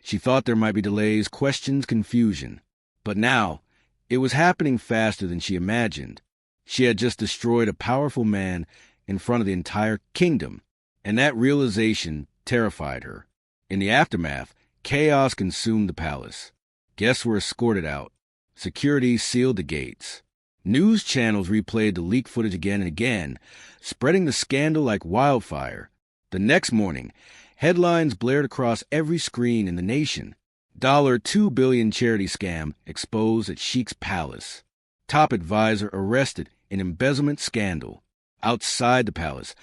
She thought there might be delays, questions, confusion. But now, it was happening faster than she imagined. She had just destroyed a powerful man in front of the entire kingdom, and that realization terrified her. In the aftermath, chaos consumed the palace. Guests were escorted out. Security sealed the gates. News channels replayed the leaked footage again and again, spreading the scandal like wildfire. The next morning, headlines blared across every screen in the nation. $2 billion charity scam exposed at Sheikh's palace. Top advisor arrested in embezzlement scandal. Outside the palace,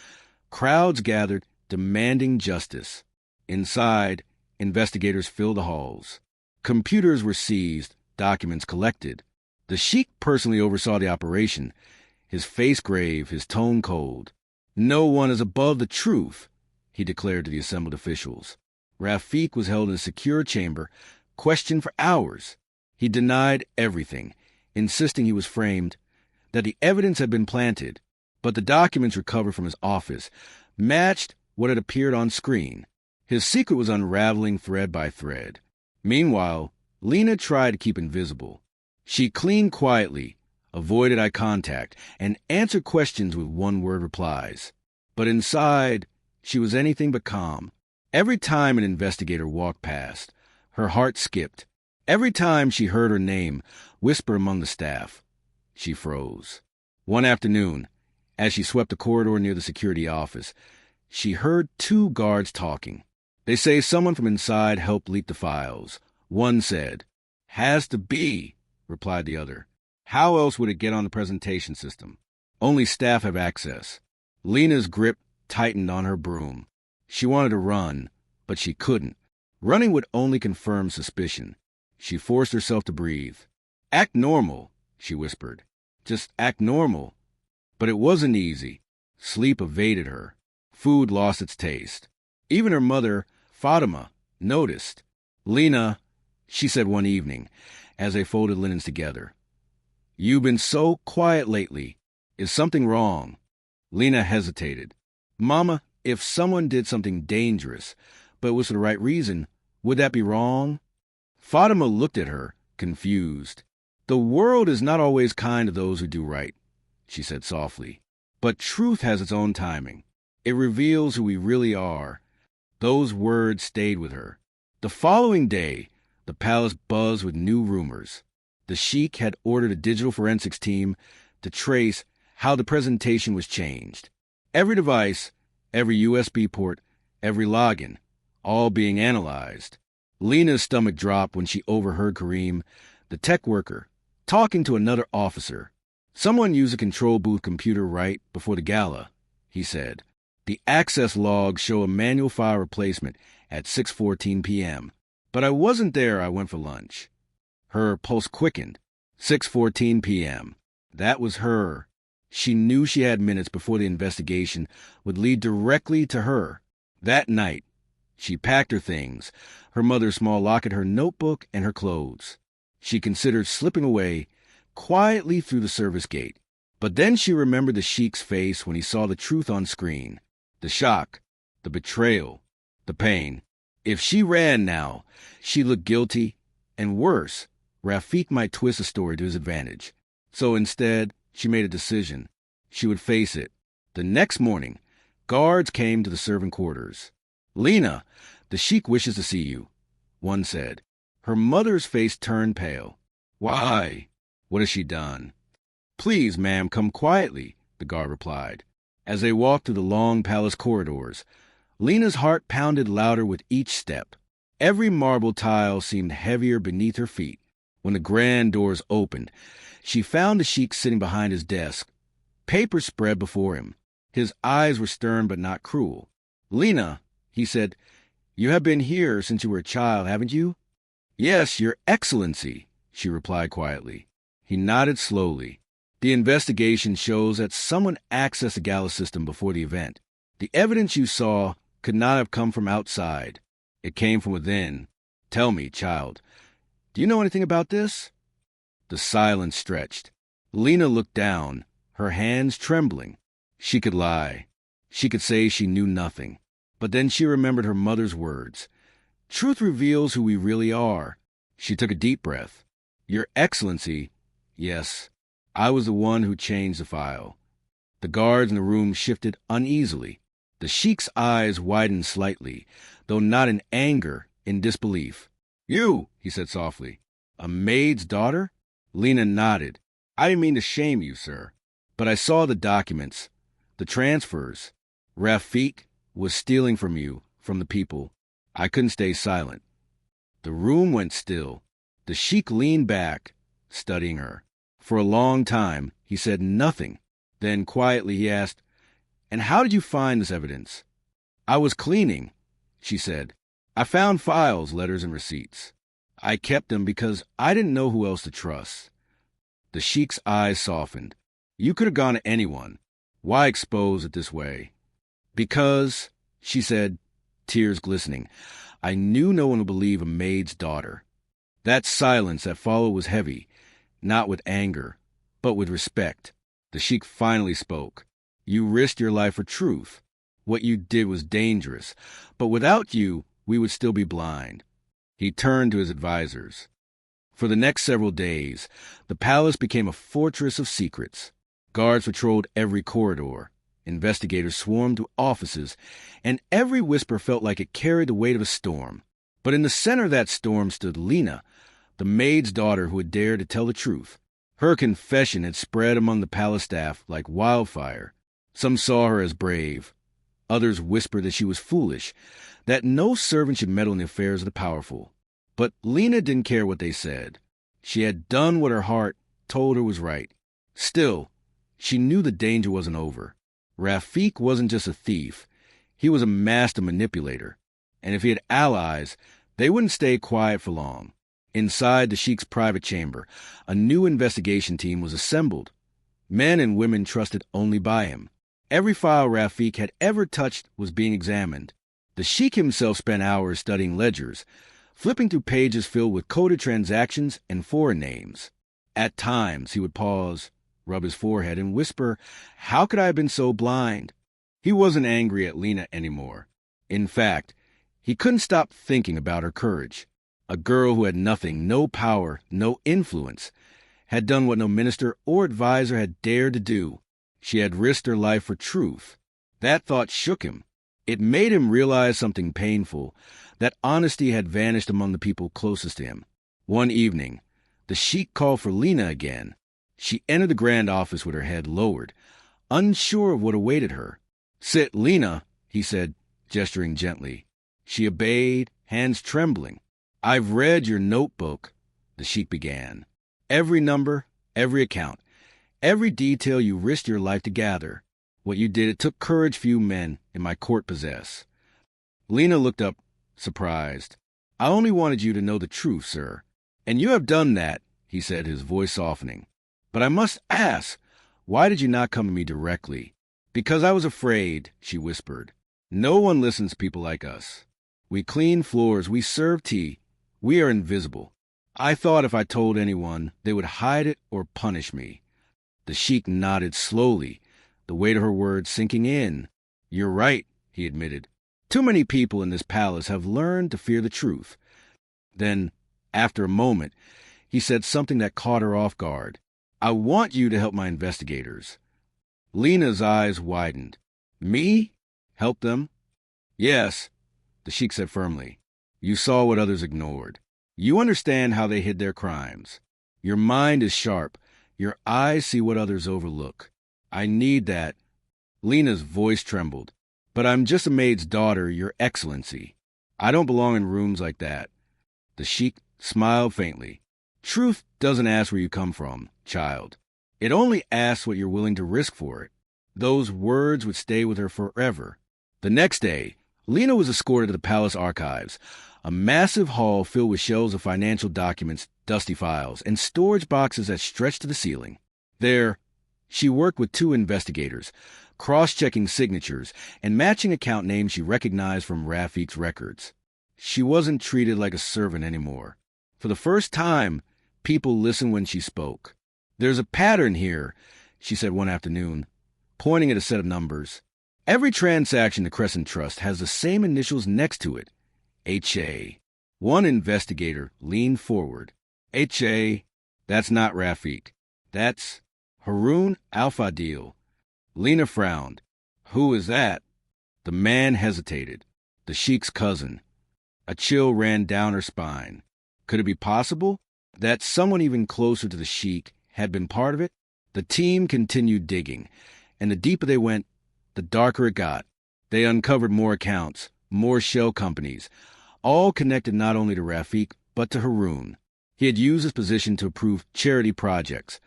crowds gathered demanding justice. Inside, investigators filled the halls. Computers were seized, documents collected. The Sheikh personally oversaw the operation, his face grave, his tone cold. "No one is above the truth," he declared to the assembled officials. Rafiq was held in a secure chamber, questioned for hours. He denied everything, insisting he was framed, that the evidence had been planted, but the documents recovered from his office matched what had appeared on screen. His secret was unraveling thread by thread. Meanwhile, Lina tried to keep invisible. She cleaned quietly, avoided eye contact, and answered questions with one-word replies. But inside, she was anything but calm. Every time an investigator walked past, her heart skipped. Every time she heard her name whisper among the staff, she froze. One afternoon, as she swept the corridor near the security office, she heard 2 guards talking. "They say someone from inside helped leak the files," one said. "Has to be," replied the other. "How else would it get on the presentation system? Only staff have access." Lina's grip tightened on her broom. She wanted to run, but she couldn't. Running would only confirm suspicion. She forced herself to breathe. "Act normal," she whispered. "Just act normal." But it wasn't easy. Sleep evaded her. Food lost its taste. Even her mother, Fatima, noticed. "Lina," she said one evening, as they folded linens together, "you've been so quiet lately. Is something wrong?" Lina hesitated. "Mama, if someone did something dangerous, but it was for the right reason, would that be wrong?" Fatima looked at her, confused. "The world is not always kind to those who do right," she said softly. "But truth has its own timing. It reveals who we really are." Those words stayed with her. The following day, the palace buzzed with new rumors. The Sheikh had ordered a digital forensics team to trace how the presentation was changed. Every device, every USB port, every login, all being analyzed. Lina's stomach dropped when she overheard Kareem, the tech worker, talking to another officer. Someone used a control booth computer right before the gala, he said. The access logs show a manual file replacement at 6:14 p.m. But I wasn't there. I went for lunch. Her pulse quickened. 6:14 p.m. That was her. She knew she had minutes before the investigation would lead directly to her. That night, she packed her things, her mother's small locket, her notebook, and her clothes. She considered slipping away quietly through the service gate. But then she remembered the Sheikh's face when he saw the truth on screen. The shock, the betrayal, the pain. If she ran now, she looked guilty, and worse, Rafiq might twist the story to his advantage. So instead, she made a decision. She would face it. The next morning, guards came to the servant quarters. "Lina, the Sheikh wishes to see you," one said. Her mother's face turned pale. "Why? What has she done?" "Please, ma'am, come quietly," the guard replied. As they walked through the long palace corridors, Lina's heart pounded louder with each step. Every marble tile seemed heavier beneath her feet. When the grand doors opened, she found the Sheikh sitting behind his desk, papers spread before him. His eyes were stern but not cruel. "Lina," he said, "you have been here since you were a child, haven't you?" "Yes, Your Excellency," she replied quietly. He nodded slowly. "The investigation shows that someone accessed the gala system before the event. The evidence you saw could not have come from outside. It came from within. Tell me, child, do you know anything about this?" The silence stretched. Lina looked down, her hands trembling. She could lie. She could say she knew nothing. But then she remembered her mother's words. Truth reveals who we really are. She took a deep breath. "Your Excellency," yes, I was the one who changed the file. The guards in the room shifted uneasily. The Sheikh's eyes widened slightly, though not in anger, in disbelief. "You," he said softly. "A maid's daughter?" Lina nodded. "I didn't mean to shame you, sir. But I saw the documents, the transfers. Rafiq was stealing from you, from the people. I couldn't stay silent." The room went still. The Sheikh leaned back, studying her. For a long time, he said nothing. Then quietly he asked, "And how did you find this evidence?" "I was cleaning," she said. "I found files, letters, and receipts. I kept them because I didn't know who else to trust." The Sheikh's eyes softened. "You could have gone to anyone. Why expose it this way?" "Because," she said, tears glistening, "I knew no one would believe a maid's daughter." That silence that followed was heavy, not with anger, but with respect. The Sheikh finally spoke. "You risked your life for truth. What you did was dangerous, but without you, we would still be blind." He turned to his advisors. For the next several days, the palace became a fortress of secrets. Guards patrolled every corridor. Investigators swarmed to offices, and every whisper felt like it carried the weight of a storm. But in the center of that storm stood Lina, the maid's daughter who had dared to tell the truth. Her confession had spread among the palace staff like wildfire. Some saw her as brave. Others whispered that she was foolish, that no servant should meddle in the affairs of the powerful. But Lina didn't care what they said. She had done what her heart told her was right. Still, she knew the danger wasn't over. Rafiq wasn't just a thief. He was a master manipulator. And if he had allies, they wouldn't stay quiet for long. Inside the Sheikh's private chamber, a new investigation team was assembled. Men and women trusted only by him. Every file Rafiq had ever touched was being examined. The Sheikh himself spent hours studying ledgers, flipping through pages filled with coded transactions and foreign names. At times, he would pause, rub his forehead, and whisper, "How could I have been so blind?" He wasn't angry at Lina anymore. In fact, he couldn't stop thinking about her courage. A girl who had nothing, no power, no influence, had done what no minister or advisor had dared to do. She had risked her life for truth. That thought shook him. It made him realize something painful, that honesty had vanished among the people closest to him. One evening, the Sheikh called for Lina again. She entered the grand office with her head lowered, unsure of what awaited her. "Sit, Lina," he said, gesturing gently. She obeyed, hands trembling. "I've read your notebook," the Sheikh began. "Every number, every account. Every detail you risked your life to gather. What you did, it took courage few men in my court possess. Lina looked up, surprised. I only wanted you to know the truth, sir. And you have done that, he said, his voice softening. But I must ask, why did you not come to me directly? Because I was afraid, she whispered. No one listens to people like us. We clean floors, we serve tea. We are invisible. I thought if I told anyone, they would hide it or punish me. The Sheikh nodded slowly, the weight of her words sinking in. You're right, he admitted. Too many people in this palace have learned to fear the truth. Then, after a moment, he said something that caught her off guard. I want you to help my investigators. Lina's eyes widened. Me? Help them? Yes, the Sheikh said firmly. You saw what others ignored. You understand how they hid their crimes. Your mind is sharp. Your eyes see what others overlook. I need that. Lina's voice trembled. But I'm just a maid's daughter, Your Excellency. I don't belong in rooms like that. The Sheikh smiled faintly. Truth doesn't ask where you come from, child. It only asks what you're willing to risk for it. Those words would stay with her forever. The next day, Lina was escorted to the palace archives, a massive hall filled with shelves of financial documents, dusty files, and storage boxes that stretched to the ceiling. There, she worked with two investigators, cross-checking signatures and matching account names she recognized from Rafiq's records. She wasn't treated like a servant anymore. For the first time, people listened when she spoke. There's a pattern here, she said one afternoon, pointing at a set of numbers. Every transaction the Crescent Trust has the same initials next to it, H.A. One investigator leaned forward. H.A., that's not Rafiq. That's Haroun Al-Fadil. Lina frowned. Who is that? The man hesitated. The Sheikh's cousin. A chill ran down her spine. Could it be possible that someone even closer to the Sheikh had been part of it? The team continued digging, and the deeper they went, the darker it got. They uncovered more accounts, more shell companies, all connected not only to Rafiq, but to Haroun. He had used his position to approve charity projects,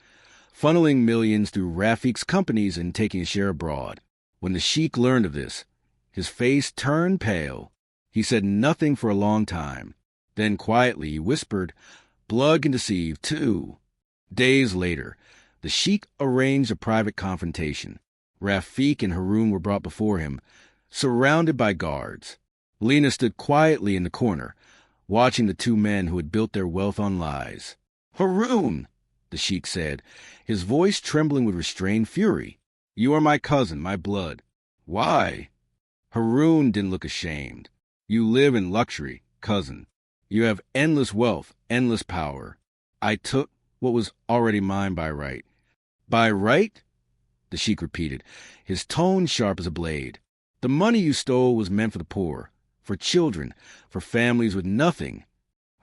funneling millions through Rafiq's companies and taking a share abroad. When the Sheikh learned of this, his face turned pale. He said nothing for a long time. Then quietly he whispered, blood can deceive, too. Days later, the Sheikh arranged a private confrontation. Rafiq and Haroun were brought before him, surrounded by guards. Lina stood quietly in the corner, watching the two men who had built their wealth on lies. Haroun, the Sheikh said, his voice trembling with restrained fury. You are my cousin, my blood. Why? Haroun didn't look ashamed. You live in luxury, cousin. You have endless wealth, endless power. I took what was already mine by right. By right? The Sheikh repeated, his tone sharp as a blade. The money you stole was meant for the poor, for children, for families with nothing.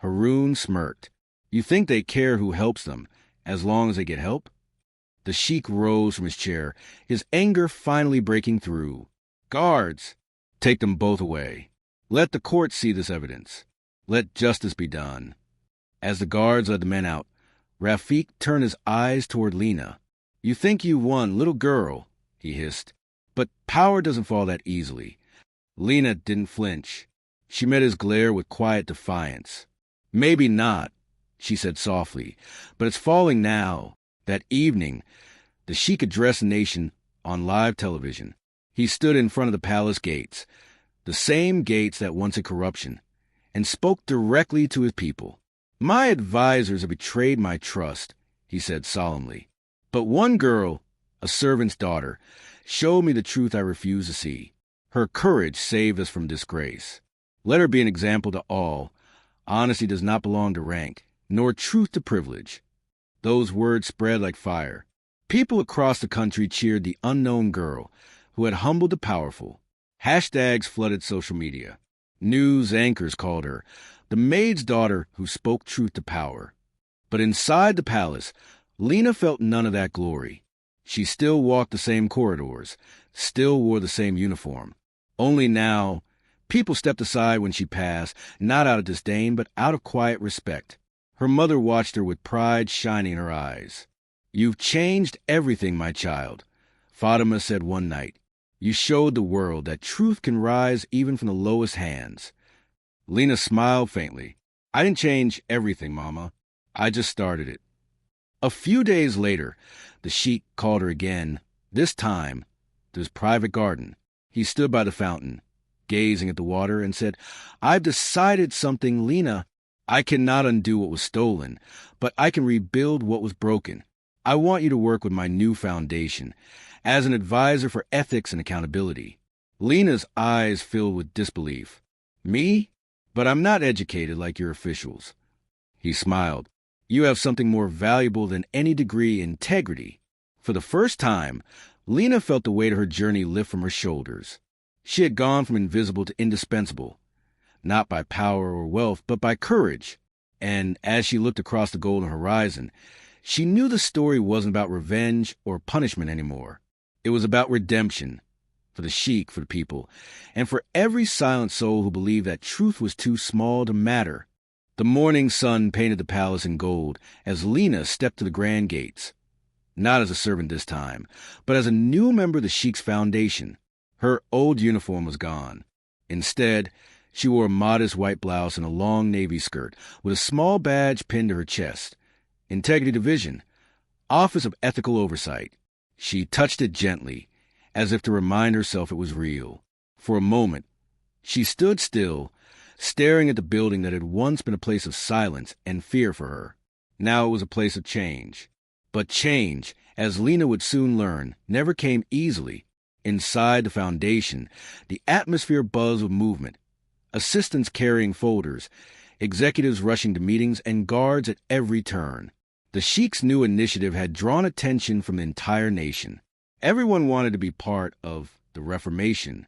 Haroun smirked. You think they care who helps them, as long as they get help? The Sheikh rose from his chair, his anger finally breaking through. Guards, take them both away. Let the court see this evidence. Let justice be done. As the guards led the men out, Rafiq turned his eyes toward Lina. You think you won, little girl, he hissed. But power doesn't fall that easily. Lina didn't flinch. She met his glare with quiet defiance. Maybe not, she said softly, but it's falling now. That evening, the Sheikh addressed the nation on live television. He stood in front of the palace gates, the same gates that once had corruption, and spoke directly to his people. My advisors have betrayed my trust, he said solemnly. But one girl, a servant's daughter, showed me the truth I refused to see. Her courage saved us from disgrace. Let her be an example to all. Honesty does not belong to rank, nor truth to privilege. Those words spread like fire. People across the country cheered the unknown girl who had humbled the powerful. Hashtags flooded social media. News anchors called her the maid's daughter who spoke truth to power. But inside the palace, Lina felt none of that glory. She still walked the same corridors, still wore the same uniform. Only now, people stepped aside when she passed, not out of disdain, but out of quiet respect. Her mother watched her with pride shining in her eyes. "You've changed everything, my child," Fatima said one night. "You showed the world that truth can rise even from the lowest hands." Lina smiled faintly. "I didn't change everything, Mama. I just started it." A few days later, the Sheikh called her again, this time to his private garden. He stood by the fountain, gazing at the water, and said, "I've decided something, Lina. I cannot undo what was stolen, but I can rebuild what was broken. I want you to work with my new foundation as an advisor for ethics and accountability." Lena's eyes filled with disbelief. "Me? But I'm not educated like your officials." He smiled. "You have something more valuable than any degree: integrity." For the first time, Lina felt the weight of her journey lift from her shoulders. She had gone from invisible to indispensable, not by power or wealth, but by courage. And as she looked across the golden horizon, she knew the story wasn't about revenge or punishment anymore. It was about redemption, for the Sheikh, for the people, and for every silent soul who believed that truth was too small to matter. The morning sun painted the palace in gold as Lina stepped to the grand gates. Not as a servant this time, but as a new member of the Sheikh's foundation. Her old uniform was gone. Instead, she wore a modest white blouse and a long navy skirt with a small badge pinned to her chest. Integrity Division, Office of Ethical Oversight. She touched it gently, as if to remind herself it was real. For a moment, she stood still, staring at the building that had once been a place of silence and fear for her. Now it was a place of change. But change, as Lina would soon learn, never came easily. Inside the foundation, the atmosphere buzzed with movement. Assistants carrying folders, executives rushing to meetings, and guards at every turn. The Sheikh's new initiative had drawn attention from the entire nation. Everyone wanted to be part of the Reformation.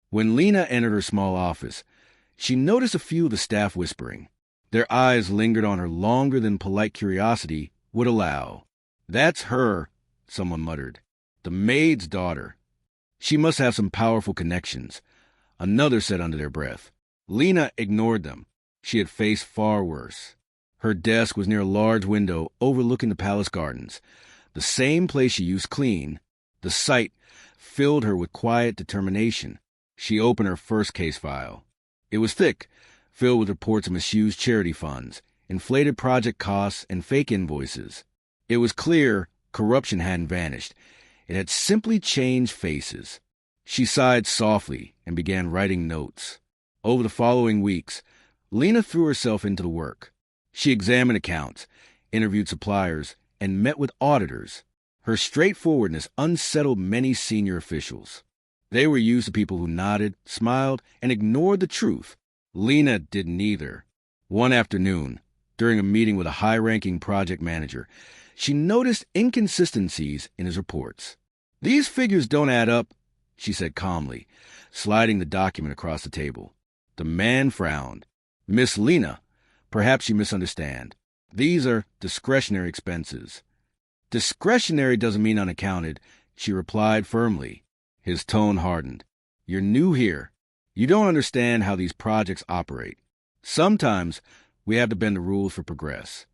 When Lina entered her small office, she noticed a few of the staff whispering. Their eyes lingered on her longer than polite curiosity would allow. "That's her," someone muttered. "The Maid's daughter. She must have some powerful connections," another said under their breath. Lina ignored them. She had faced far worse. Her desk was near a large window overlooking the palace gardens, the same place she used clean. The sight filled her with quiet determination. She opened her first case file. It was thick, filled with reports of misused charity funds, inflated project costs, and fake invoices. It was clear corruption hadn't vanished. It had simply changed faces. She sighed softly and began writing notes. Over the following weeks, Lina threw herself into the work. She examined accounts, interviewed suppliers, and met with auditors. Her straightforwardness unsettled many senior officials. They were used to people who nodded, smiled, and ignored the truth. Lina did neither. One afternoon, during a meeting with a high-ranking project manager, she noticed inconsistencies in his reports. "These figures don't add up," she said calmly, sliding the document across the table. The man frowned. "Miss Lina, perhaps you misunderstand. These are discretionary expenses." "Discretionary doesn't mean unaccounted," she replied firmly. His tone hardened. "You're new here. You don't understand how these projects operate. Sometimes we have to bend the rules for progress."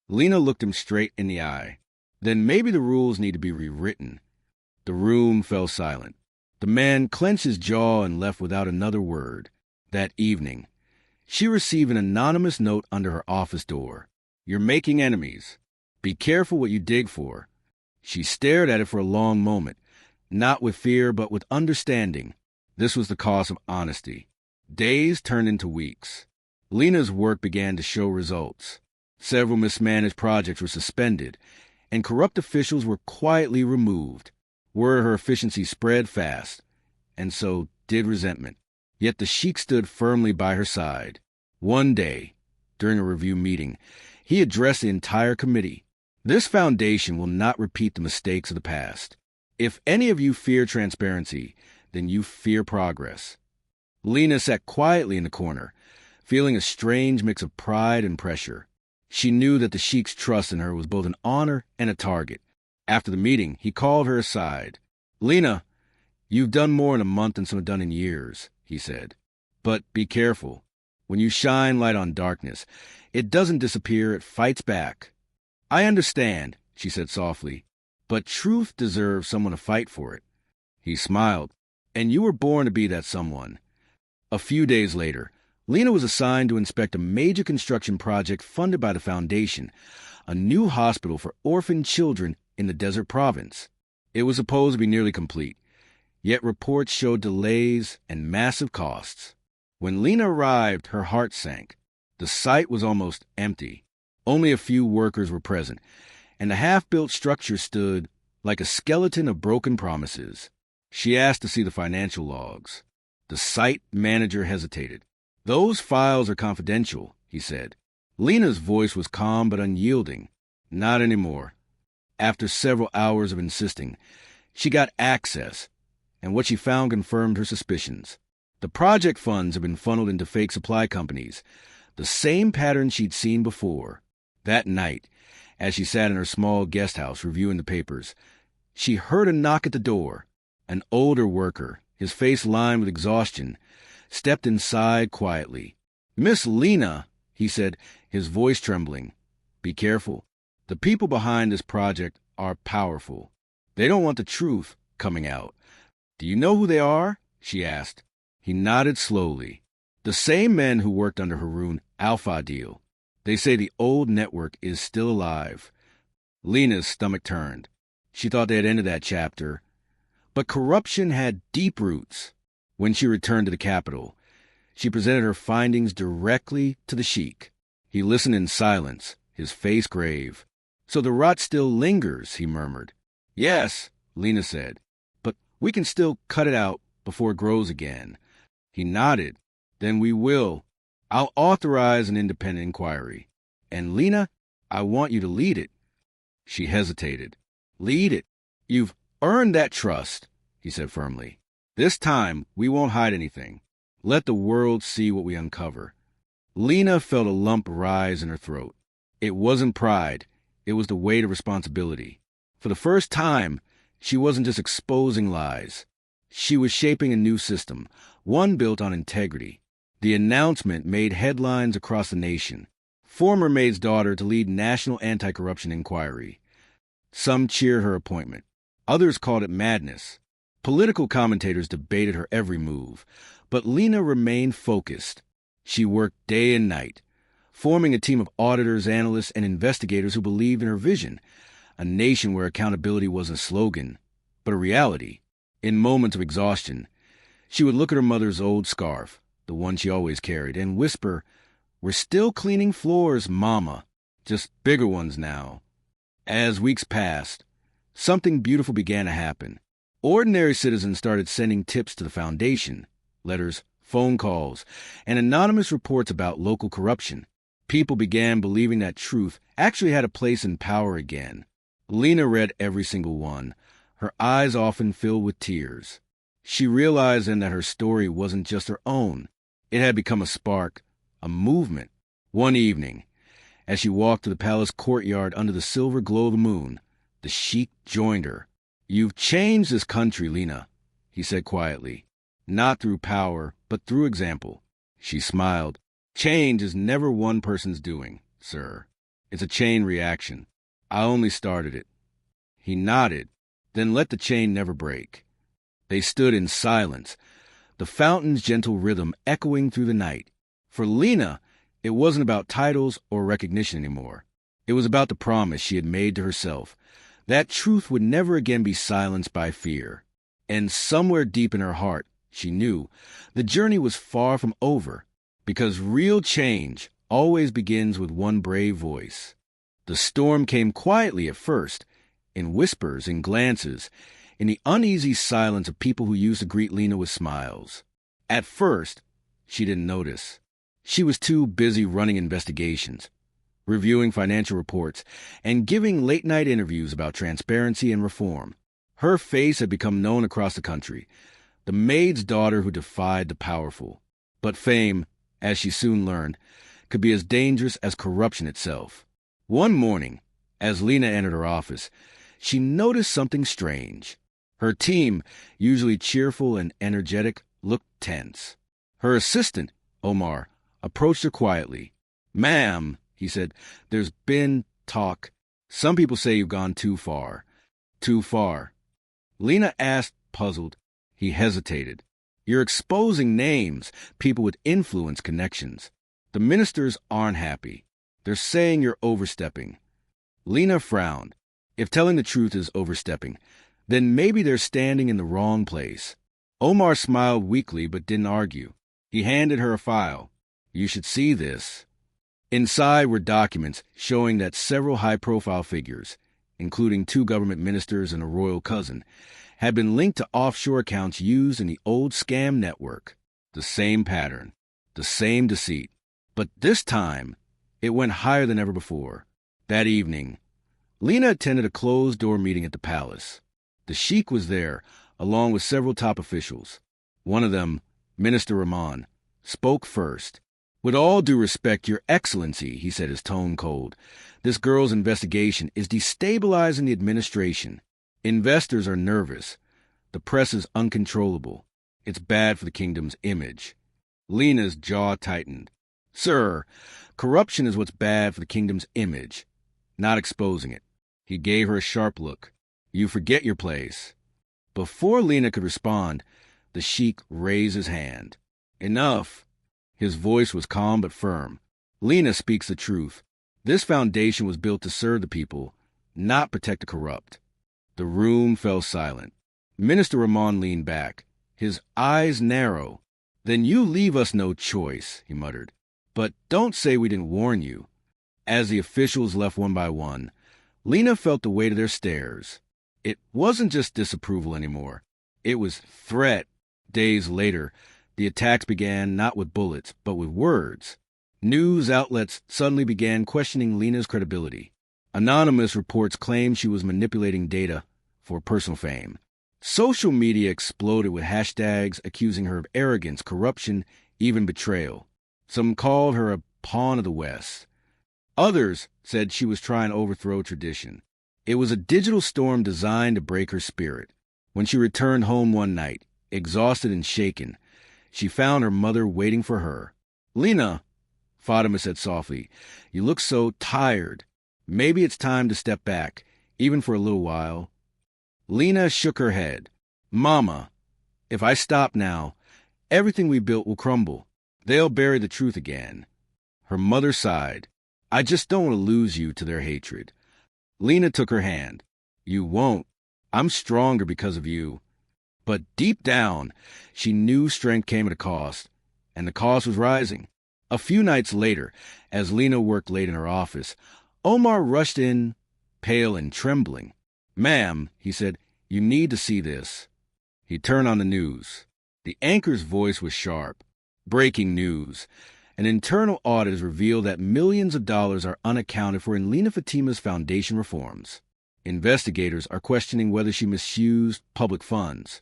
Lina looked him straight in the eye. "Then maybe the rules need to be rewritten." The room fell silent. The man clenched his jaw and left without another word. That evening, she received an anonymous note under her office door. "You're making enemies. Be careful what you dig for." She stared at it for a long moment, not with fear but with understanding. This was the cost of honesty. Days turned into weeks. Lina's work began to show results. Several mismanaged projects were suspended, and corrupt officials were quietly removed. Word of her efficiency spread fast, and so did resentment. Yet the Sheikh stood firmly by her side. One day, during a review meeting, he addressed the entire committee. "This foundation will not repeat the mistakes of the past. If any of you fear transparency, then you fear progress." Lina sat quietly in the corner, feeling a strange mix of pride and pressure. She knew that the Sheikh's trust in her was both an honor and a target. After the meeting, he called her aside. "Lina, you've done more in a month than some have done in years," he said. "But be careful. When you shine light on darkness, it doesn't disappear, it fights back." "I understand," she said softly. But truth deserves someone to fight for it. He smiled. And you were born to be that someone. A few days later, Lina was assigned to inspect a major construction project funded by the Foundation, a new hospital for orphaned children in the desert province. It was supposed to be nearly complete, yet reports showed delays and massive costs. When Lina arrived, her heart sank. The site was almost empty. Only a few workers were present, and the half-built structure stood like a skeleton of broken promises. She asked to see the financial logs. The site manager hesitated. "Those files are confidential," he said. Lina's voice was calm but unyielding. "Not anymore." After several hours of insisting, she got access, and what she found confirmed her suspicions. The project funds had been funneled into fake supply companies, the same pattern she'd seen before. That night, as she sat in her small guest house reviewing the papers, she heard a knock at the door. An older worker, his face lined with exhaustion, stepped inside quietly. "Miss Lina," he said, his voice trembling. "Be careful. The people behind this project are powerful. They don't want the truth coming out." "Do you know who they are?" she asked. He nodded slowly. "The same men who worked under Haroon Al-Fadil. They say the old network is still alive." Lina's stomach turned. She thought they had ended that chapter. But corruption had deep roots. When she returned to the capital, she presented her findings directly to the Sheikh. He listened in silence, his face grave. "So the rot still lingers," he murmured. "Yes," Lina said, "but we can still cut it out before it grows again." He nodded. "Then we will. I'll authorize an independent inquiry. And Lina, I want you to lead it." She hesitated. "Lead it? You've earned that trust," he said firmly. "This time, we won't hide anything. Let the world see what we uncover." Lina felt a lump rise in her throat. It wasn't pride. It was the weight of responsibility. For the first time, she wasn't just exposing lies. She was shaping a new system, one built on integrity. The announcement made headlines across the nation. Former Maid's daughter to lead national anti-corruption inquiry. Some cheered her appointment. Others called it madness. Political commentators debated her every move. But Lina remained focused. She worked day and night, forming a team of auditors, analysts, and investigators who believed in her vision. A nation where accountability wasn't a slogan, but a reality. In moments of exhaustion, she would look at her mother's old scarf, the one she always carried, and whisper, "We're still cleaning floors, Mama. Just bigger ones now." As weeks passed, something beautiful began to happen. Ordinary citizens started sending tips to the Foundation, letters, phone calls, and anonymous reports about local corruption. People began believing that truth actually had a place in power again. Lina read every single one, her eyes often filled with tears. She realized then that her story wasn't just her own. It had become a spark, a movement. One evening, as she walked to the palace courtyard under the silver glow of the moon, the Sheikh joined her. "You've changed this country, Lina," he said quietly. "Not through power, but through example." She smiled. "Change is never one person's doing, sir. It's a chain reaction. I only started it." He nodded, then let the chain never break. They stood in silence, the fountain's gentle rhythm echoing through the night. For Lina, it wasn't about titles or recognition anymore. It was about the promise she had made to herself. That truth would never again be silenced by fear. And somewhere deep in her heart, she knew, the journey was far from over, because real change always begins with one brave voice. The storm came quietly at first, in whispers and glances, in the uneasy silence of people who used to greet Lina with smiles. At first, she didn't notice. She was too busy running investigations, reviewing financial reports, and giving late-night interviews about transparency and reform. Her face had become known across the country, the maid's daughter who defied the powerful. But fame, as she soon learned, could be as dangerous as corruption itself. One morning, as Lina entered her office, she noticed something strange. Her team, usually cheerful and energetic, looked tense. Her assistant, Omar, approached her quietly. "Ma'am," he said, "there's been talk." Some people say you've gone too far. Too far. Lina asked, puzzled. He hesitated. You're exposing names, people with influence connections. The ministers aren't happy. They're saying you're overstepping. Lina frowned. If telling the truth is overstepping, then maybe they're standing in the wrong place. Omar smiled weakly but didn't argue. He handed her a file. You should see this. Inside were documents showing that several high-profile figures, including 2 government ministers and a royal cousin, had been linked to offshore accounts used in the old scam network. The same pattern, the same deceit. But this time, it went higher than ever before. That evening, Lina attended a closed-door meeting at the palace. The Sheikh was there, along with several top officials. One of them, Minister Rahman, spoke first. With all due respect, Your Excellency, he said, his tone cold, this girl's investigation is destabilizing the administration. Investors are nervous. The press is uncontrollable. It's bad for the kingdom's image. Lina's jaw tightened. Sir, corruption is what's bad for the kingdom's image, not exposing it. He gave her a sharp look. You forget your place. Before Lina could respond, the Sheikh raised his hand. Enough. His voice was calm but firm. Lina speaks the truth. This foundation was built to serve the people, not protect the corrupt. The room fell silent. Minister Rahman leaned back, his eyes narrow. Then you leave us no choice, he muttered. But don't say we didn't warn you. As the officials left one by one, Lina felt the weight of their stares. It wasn't just disapproval anymore. It was threat. Days later, the attacks began not with bullets, but with words. News outlets suddenly began questioning Lina's credibility. Anonymous reports claimed she was manipulating data for personal fame. Social media exploded with hashtags accusing her of arrogance, corruption, even betrayal. Some called her a pawn of the West. Others said she was trying to overthrow tradition. It was a digital storm designed to break her spirit. When she returned home one night, exhausted and shaken, she found her mother waiting for her. Lina, Fatima said softly, you look so tired. Maybe it's time to step back, even for a little while. Lina shook her head. Mama, if I stop now, everything we built will crumble. They'll bury the truth again. Her mother sighed. I just don't want to lose you to their hatred. Lina took her hand. You won't. I'm stronger because of you. But deep down, she knew strength came at a cost, and the cost was rising. A few nights later, as Lina worked late in her office, Omar rushed in, pale and trembling. Ma'am, he said, you need to see this. He turned on the news. The anchor's voice was sharp. Breaking news. An internal audit has revealed that millions of dollars are unaccounted for in Lina Fatima's foundation reforms. Investigators are questioning whether she misused public funds.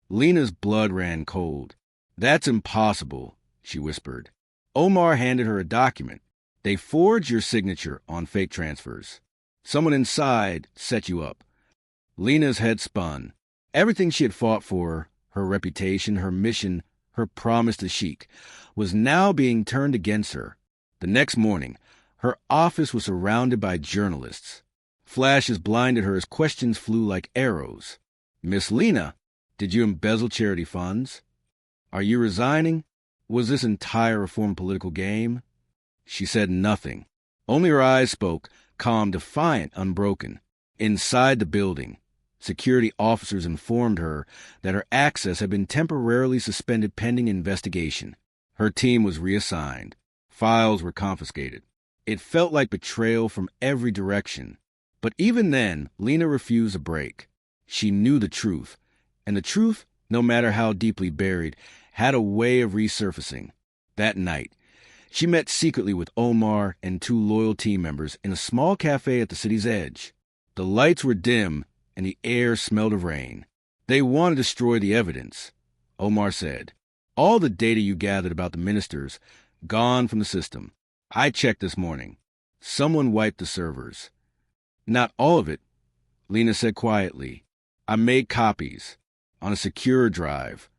Lina's blood ran cold. That's impossible, she whispered. Omar handed her a document. They forged your signature on fake transfers. Someone inside set you up. Lina's head spun. Everything she had fought for, her reputation, her mission, her promise to Sheikh, was now being turned against her. The next morning, her office was surrounded by journalists. Flashes blinded her as questions flew like arrows. Miss Lina, did you embezzle charity funds? Are you resigning? Was this entire reform political game? She said nothing. Only her eyes spoke, calm, defiant, unbroken. Inside the building, security officers informed her that her access had been temporarily suspended pending investigation. Her team was reassigned. Files were confiscated. It felt like betrayal from every direction. But even then, Lina refused a break. She knew the truth, and the truth, no matter how deeply buried, had a way of resurfacing. That night, she met secretly with Omar and 2 loyal team members in a small cafe at the city's edge. The lights were dim, and the air smelled of rain. They want to destroy the evidence, Omar said. All the data you gathered about the ministers, gone from the system. I checked this morning. Someone wiped the servers. Not all of it, Lina said quietly. I made copies on a secure drive.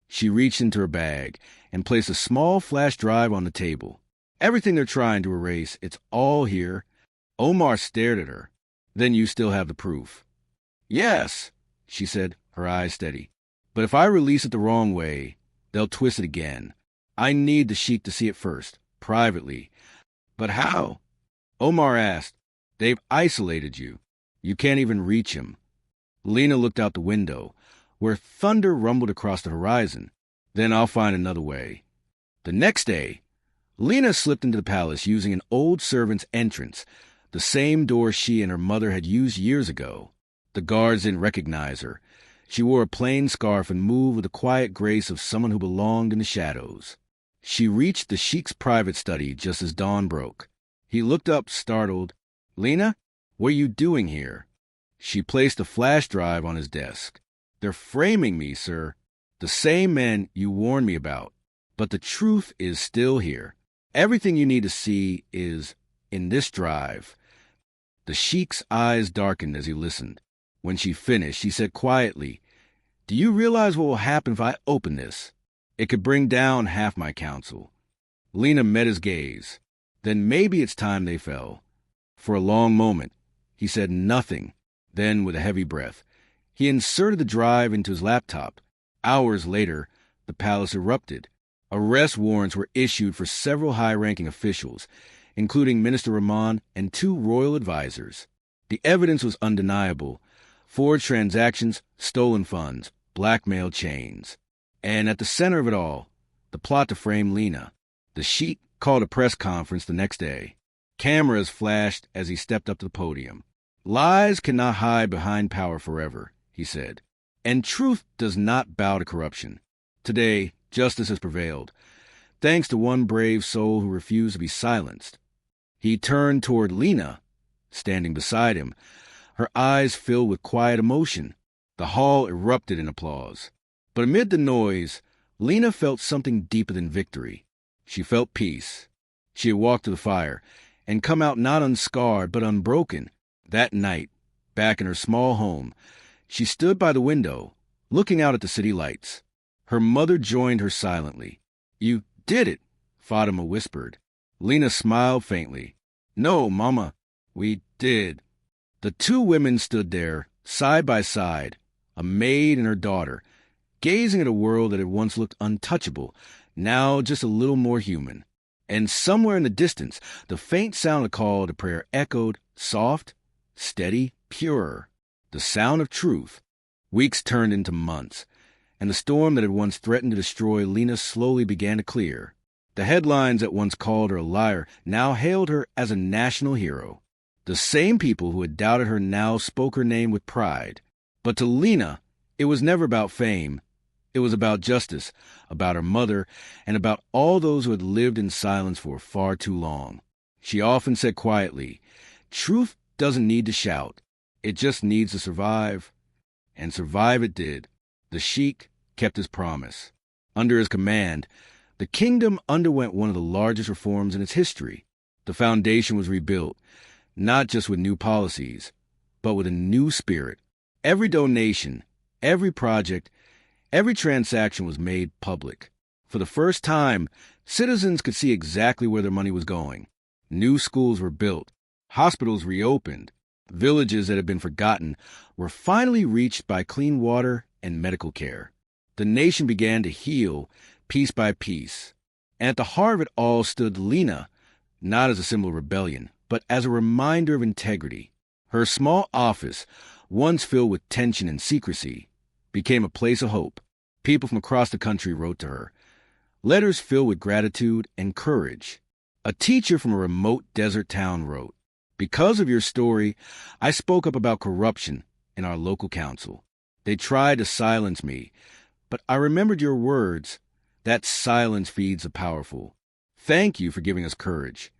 She reached into her bag and placed a small flash drive on the table. Everything they're trying to erase, it's all here. Omar stared at her. Then you still have the proof. Yes, she said, her eyes steady. But if I release it the wrong way, they'll twist it again. I need the Sheikh to see it first, privately. But how? Omar asked. They've isolated you. You can't even reach him. Lina looked out the window, where thunder rumbled across the horizon. Then I'll find another way. The next day, Lina slipped into the palace using an old servant's entrance, the same door she and her mother had used years ago. The guards didn't recognize her. She wore a plain scarf and moved with the quiet grace of someone who belonged in the shadows. She reached the Sheikh's private study just as dawn broke. He looked up, startled. Lina, what are you doing here? She placed a flash drive on his desk. They're framing me, sir. The same men you warned me about. But the truth is still here. Everything you need to see is in this drive. The Sheikh's eyes darkened as he listened. When she finished, she said quietly, Do you realize what will happen if I open this? It could bring down half my council. Lina met his gaze. Then maybe it's time they fell. For a long moment, he said nothing. Then, with a heavy breath, he inserted the drive into his laptop. Hours later, the palace erupted. Arrest warrants were issued for several high-ranking officials, including Minister Rahman and 2 royal advisors. The evidence was undeniable. Forged transactions, stolen funds, blackmail chains. And at the center of it all, the plot to frame Lina. The Sheikh called a press conference the next day. Cameras flashed as he stepped up to the podium. Lies cannot hide behind power forever, he said. And truth does not bow to corruption. Today, justice has prevailed, thanks to one brave soul who refused to be silenced. He turned toward Lina, standing beside him, her eyes filled with quiet emotion. The hall erupted in applause. But amid the noise, Lina felt something deeper than victory. She felt peace. She had walked to the fire and come out not unscarred but unbroken. That night, back in her small home, she stood by the window, looking out at the city lights. Her mother joined her silently. You did it, Fatima whispered. Lina smiled faintly. No, Mama, we did. The 2 women stood there, side by side, a maid and her daughter, gazing at a world that had once looked untouchable, now just a little more human. And somewhere in the distance, the faint sound of call to prayer echoed, soft, steady, pure. The sound of truth. Weeks turned into months, and the storm that had once threatened to destroy Lina slowly began to clear. The headlines that once called her a liar now hailed her as a national hero. The same people who had doubted her now spoke her name with pride. But to Lina, it was never about fame. It was about justice, about her mother, and about all those who had lived in silence for far too long. She often said quietly, Truth doesn't need to shout. It just needs to survive. And survive it did. The Sheikh kept his promise. Under his command, the kingdom underwent one of the largest reforms in its history. The foundation was rebuilt, not just with new policies, but with a new spirit. Every donation, every project, every transaction was made public. For the first time, citizens could see exactly where their money was going. New schools were built, hospitals reopened, villages that had been forgotten were finally reached by clean water and medical care. The nation began to heal piece by piece. And at the heart of it all stood Lina, not as a symbol of rebellion, but as a reminder of integrity. Her small office, once filled with tension and secrecy, became a place of hope. People from across the country wrote to her, letters filled with gratitude and courage. A teacher from a remote desert town wrote, Because of your story, I spoke up about corruption in our local council. They tried to silence me, but I remembered your words. That silence feeds the powerful. Thank you for giving us courage.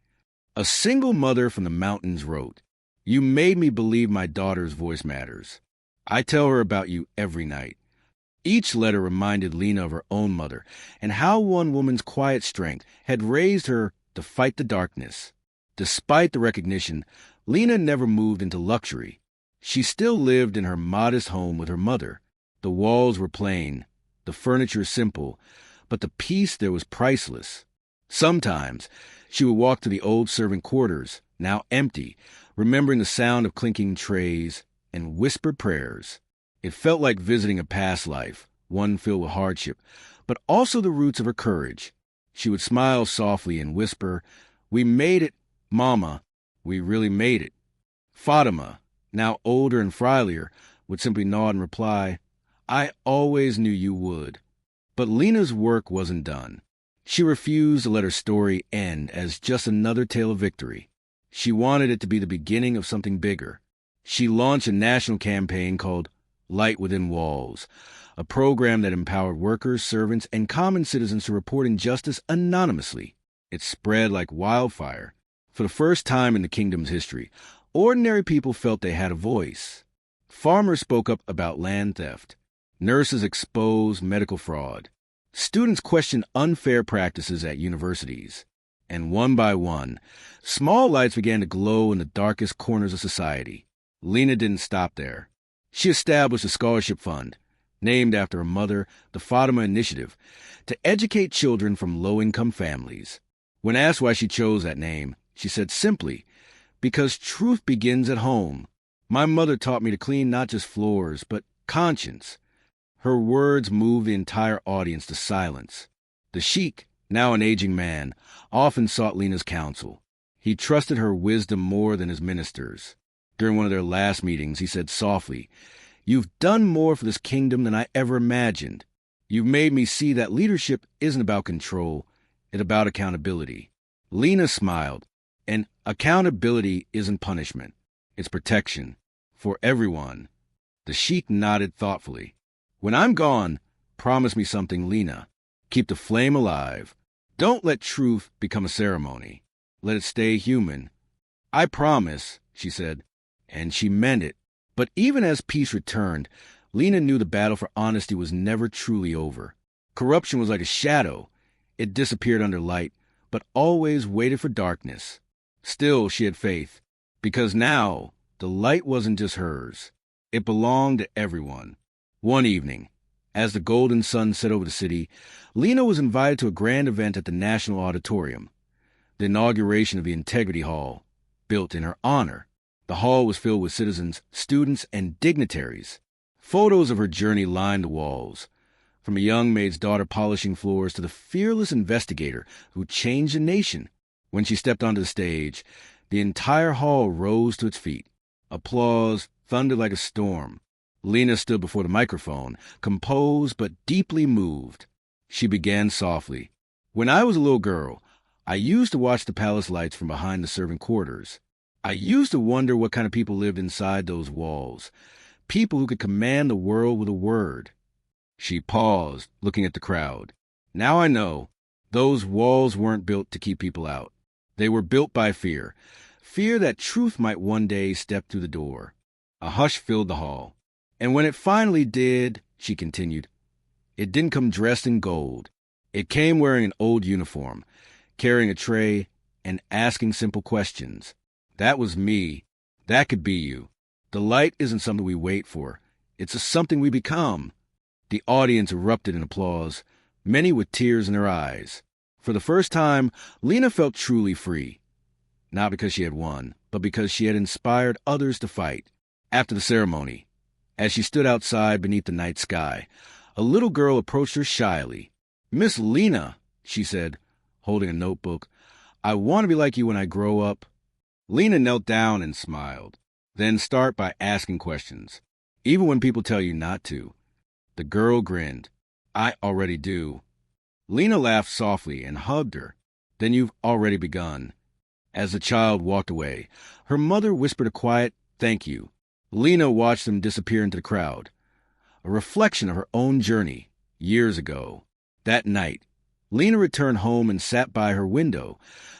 A single mother from the mountains wrote, You made me believe my daughter's voice matters. I tell her about you every night. Each letter reminded Lina of her own mother and how one woman's quiet strength had raised her to fight the darkness. Despite the recognition, Lina never moved into luxury. She still lived in her modest home with her mother. The walls were plain, the furniture simple, but the peace there was priceless. Sometimes she would walk to the old servant quarters, now empty, remembering the sound of clinking trays and whispered prayers. It felt like visiting a past life, one filled with hardship, but also the roots of her courage. She would smile softly and whisper, "We made it, Mama. We really made it." Fatima, now older and frielier, would simply nod and reply, "I always knew you would." But Lina's work wasn't done. She refused to let her story end as just another tale of victory. She wanted it to be the beginning of something bigger. She launched a national campaign called Light Within Walls, a program that empowered workers, servants, and common citizens to report injustice anonymously. It spread like wildfire. For the first time in the kingdom's history, ordinary people felt they had a voice. Farmers spoke up about land theft. Nurses exposed medical fraud. Students questioned unfair practices at universities. And one by one, small lights began to glow in the darkest corners of society. Lina didn't stop there. She established a scholarship fund, named after her mother, the Fatima Initiative, to educate children from low-income families. When asked why she chose that name, she said simply, "Because truth begins at home. My mother taught me to clean not just floors, but conscience." Her words moved the entire audience to silence. The Sheikh, now an aging man, often sought Lina's counsel. He trusted her wisdom more than his ministers. During one of their last meetings, he said softly, "You've done more for this kingdom than I ever imagined. You've made me see that leadership isn't about control, it's about accountability." Lina smiled, and accountability isn't punishment, it's protection. For everyone. The Sheikh nodded thoughtfully. "When I'm gone, promise me something, Lina. Keep the flame alive. Don't let truth become a ceremony. Let it stay human." "I promise," she said, and she meant it. But even as peace returned, Lina knew the battle for honesty was never truly over. Corruption was like a shadow. It disappeared under light, but always waited for darkness. Still, she had faith, because now the light wasn't just hers. It belonged to everyone. One evening, as the golden sun set over the city, Lina was invited to a grand event at the National Auditorium, the inauguration of the Integrity Hall, built in her honor. The hall was filled with citizens, students, and dignitaries. Photos of her journey lined the walls, from a young maid's daughter polishing floors to the fearless investigator who changed a nation. When she stepped onto the stage, the entire hall rose to its feet. Applause thundered like a storm. Lina stood before the microphone, composed but deeply moved. She began softly. "When I was a little girl, I used to watch the palace lights from behind the servant quarters. I used to wonder what kind of people lived inside those walls. People who could command the world with a word." She paused, looking at the crowd. "Now I know. Those walls weren't built to keep people out. They were built by fear. Fear that truth might one day step through the door." A hush filled the hall. "And when it finally did," she continued, "it didn't come dressed in gold. It came wearing an old uniform, carrying a tray, and asking simple questions. That was me. That could be you. The light isn't something we wait for. It's something we become." The audience erupted in applause, many with tears in their eyes. For the first time, Lina felt truly free. Not because she had won, but because she had inspired others to fight. After the ceremony, as she stood outside beneath the night sky, a little girl approached her shyly. "Miss Lina," she said, holding a notebook, "I want to be like you when I grow up." Lina knelt down and smiled. "Then start by asking questions, even when people tell you not to." The girl grinned. "I already do." Lina laughed softly and hugged her. "Then you've already begun." As the child walked away, her mother whispered a quiet "thank you." Lina watched them disappear into the crowd, a reflection of her own journey years ago. That night, Lina returned home and sat by her window,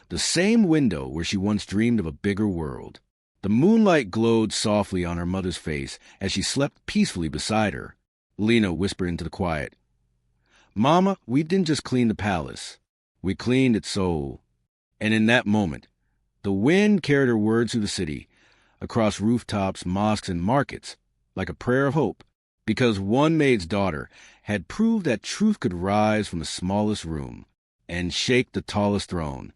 the same window where she once dreamed of a bigger world. The moonlight glowed softly on her mother's face as she slept peacefully beside her. Lina whispered into the quiet, "Mama, we didn't just clean the palace. We cleaned its soul." And in that moment, the wind carried her words through the city, across rooftops, mosques, and markets, like a prayer of hope, because one maid's daughter had proved that truth could rise from the smallest room and shake the tallest throne.